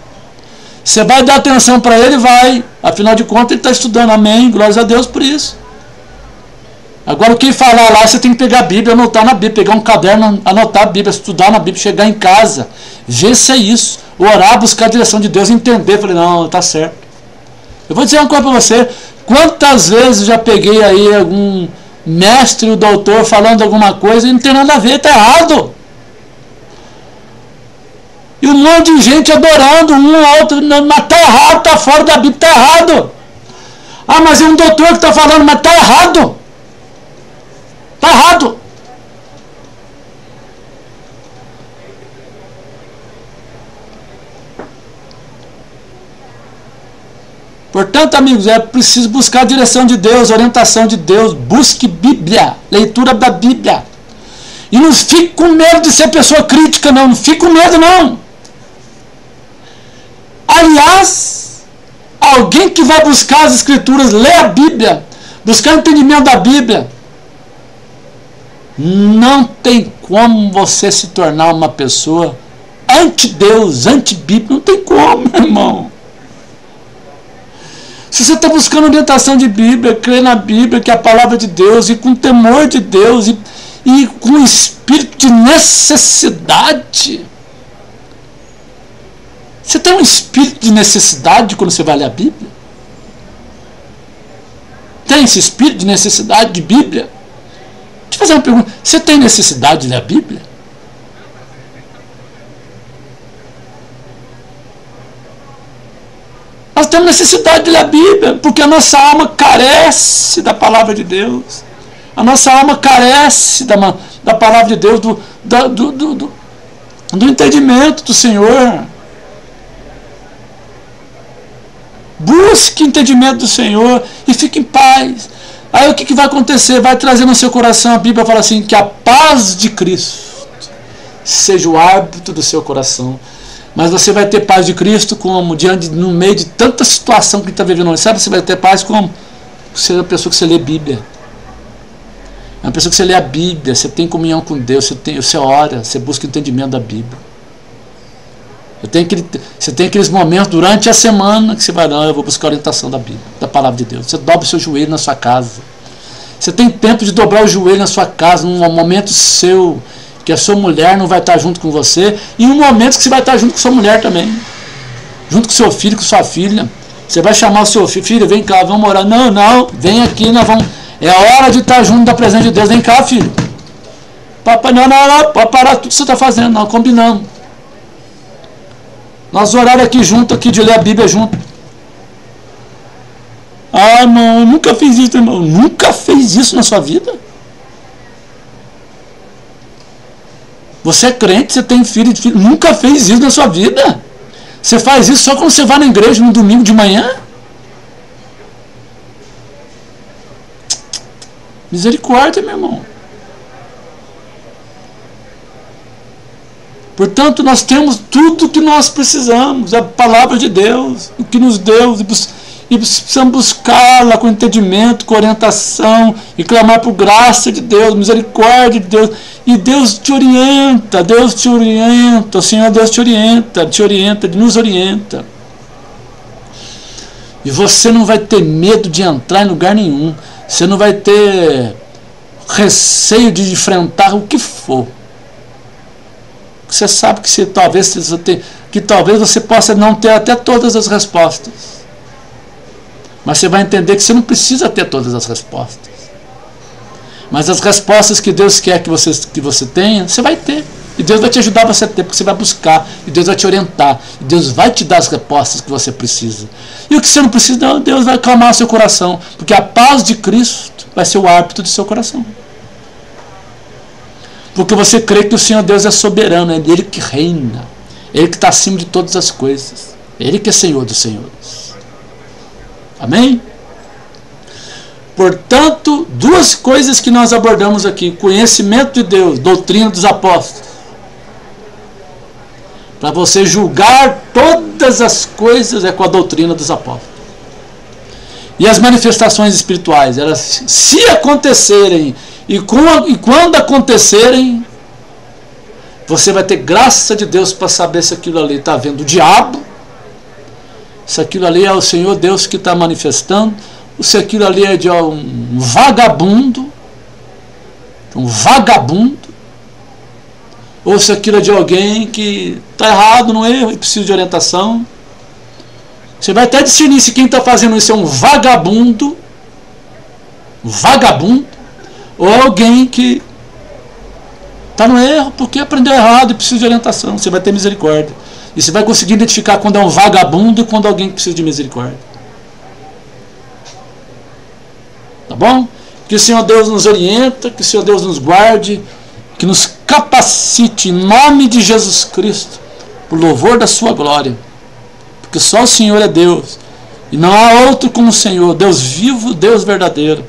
Você vai dar atenção para ele, vai. Afinal de contas, ele está estudando. Amém. Glórias a Deus por isso. Agora, o que falar lá, você tem que pegar a Bíblia, anotar na Bíblia, pegar um caderno, anotar a Bíblia, estudar na Bíblia, chegar em casa, ver se é isso, orar, buscar a direção de Deus, entender. Falei, não, está certo. Eu vou dizer uma coisa para você. Quantas vezes eu já peguei aí algum mestre ou doutor falando alguma coisa e não tem nada a ver, está errado. E um monte de gente adorando um ou outro, mas está errado, está fora da Bíblia, está errado. Ah, mas é um doutor que está falando, mas está errado. Está errado. Portanto, amigos, é preciso buscar a direção de Deus, a orientação de Deus. Busque Bíblia, leitura da Bíblia. E não fique com medo de ser pessoa crítica, não. Não fique com medo, não. Aliás, alguém que vai buscar as Escrituras, ler a Bíblia, buscar o entendimento da Bíblia, não tem como você se tornar uma pessoa anti-Deus, anti-Bíblia. Não tem como, meu irmão. Se você está buscando orientação de Bíblia, crer na Bíblia, que é a palavra de Deus, e com temor de Deus, e com espírito de necessidade. Você tem um espírito de necessidade quando você vai ler a Bíblia? Tem esse espírito de necessidade de Bíblia? Deixa eu fazer uma pergunta. Você tem necessidade de ler a Bíblia? Nós temos necessidade de ler a Bíblia, porque a nossa alma carece da palavra de Deus. A nossa alma carece da palavra de Deus, do entendimento do Senhor. Busque entendimento do Senhor e fique em paz. Aí o que vai acontecer? Vai trazer no seu coração, a Bíblia fala assim, que a paz de Cristo seja o árbitro do seu coração. Mas você vai ter paz de Cristo como? No meio de tanta situação que está vivendo hoje. Sabe, você vai ter paz como? Você é uma pessoa que você lê Bíblia. É uma pessoa que você lê a Bíblia, você tem comunhão com Deus, você ora, você busca o entendimento da Bíblia. Você tem aqueles momentos durante a semana que você vai, não, eu vou buscar a orientação da Bíblia, da palavra de Deus. Você dobra o seu joelho na sua casa. Você tem tempo de dobrar o joelho na sua casa, num momento seu, que a sua mulher não vai estar junto com você, e um momento que você vai estar junto com sua mulher também. Junto com seu filho, com sua filha. Você vai chamar o seu filho, filho, vem cá, vamos orar. Não, vem aqui, nós vamos. É hora de estar junto da presença de Deus. Vem cá, filho. Papai, não, pode parar tudo que você está fazendo, não, combinamos. Nós oramos aqui junto, aqui de ler a Bíblia junto. Ah, irmão, eu nunca fiz isso, irmão. Nunca fez isso na sua vida? Você é crente, você tem filho, nunca fez isso na sua vida? Você faz isso só quando você vai na igreja no domingo de manhã? Misericórdia, meu irmão. Portanto, nós temos tudo o que nós precisamos, a palavra de Deus, o que nos deu, e precisamos buscá-la com entendimento, com orientação, e clamar por graça de Deus, misericórdia de Deus, e Deus te orienta, o Senhor Deus te orienta, nos orienta. E você não vai ter medo de entrar em lugar nenhum, você não vai ter receio de enfrentar o que for. Você sabe que talvez você possa não ter até todas as respostas. Mas você vai entender que você não precisa ter todas as respostas. Mas as respostas que Deus quer que você tenha, você vai ter. E Deus vai te ajudar você a ter, porque você vai buscar. E Deus vai te orientar. E Deus vai te dar as respostas que você precisa. E o que você não precisa, Deus vai acalmar o seu coração. Porque a paz de Cristo vai ser o árbitro do seu coração. Porque você crê que o Senhor Deus é soberano, é Ele que reina, Ele que está acima de todas as coisas, Ele que é Senhor dos senhores. Amém? Portanto, duas coisas que nós abordamos aqui: conhecimento de Deus, doutrina dos apóstolos. Para você julgar todas as coisas é com a doutrina dos apóstolos. E as manifestações espirituais, elas, se acontecerem e quando acontecerem, você vai ter graça de Deus para saber se aquilo ali está vendo o diabo, se aquilo ali é o Senhor Deus que está manifestando, ou se aquilo ali é de um vagabundo, ou se aquilo é de alguém que está errado no erro e precisa de orientação. Você vai até discernir se quem está fazendo isso é um vagabundo, ou é alguém que está no erro porque aprendeu errado e precisa de orientação. Você vai ter misericórdia. E você vai conseguir identificar quando é um vagabundo e quando é alguém que precisa de misericórdia. Tá bom? Que o Senhor Deus nos orienta, que o Senhor Deus nos guarde, que nos capacite em nome de Jesus Cristo, por louvor da sua glória. Porque só o Senhor é Deus, e não há outro como o Senhor, Deus vivo, Deus verdadeiro,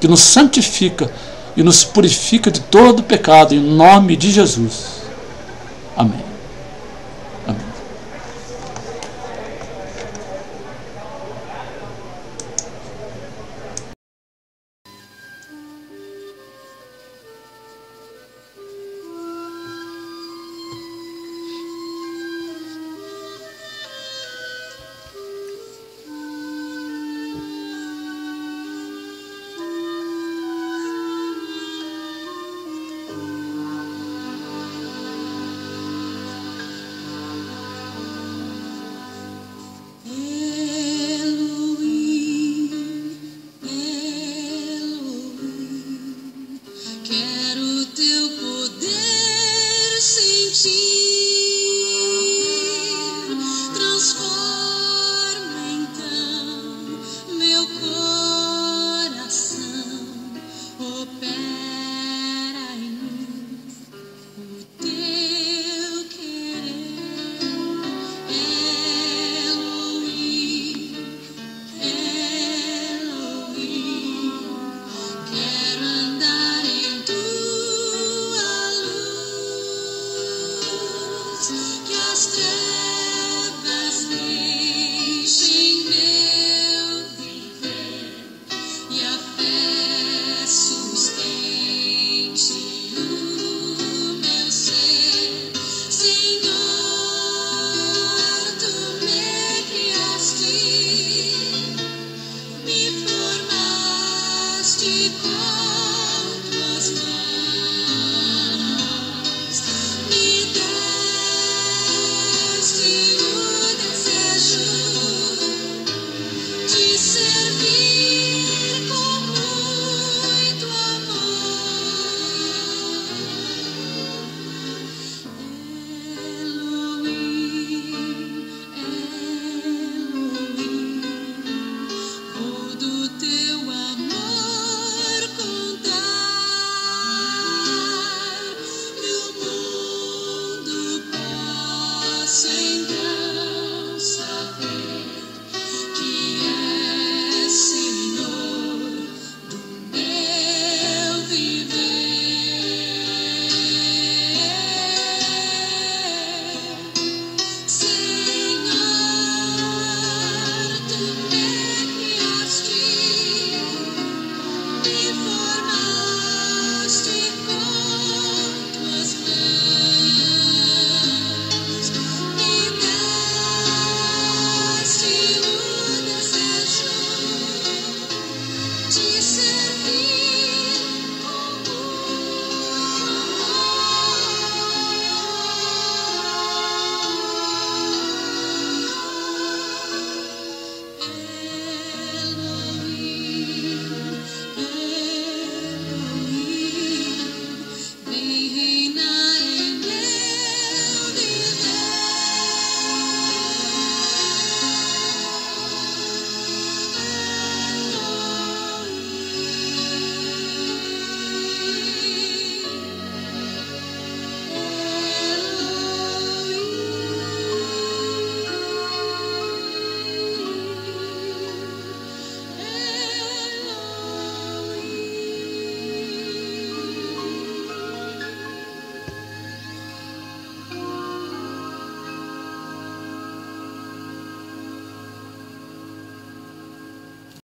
que nos santifica e nos purifica de todo pecado, em nome de Jesus. Amém.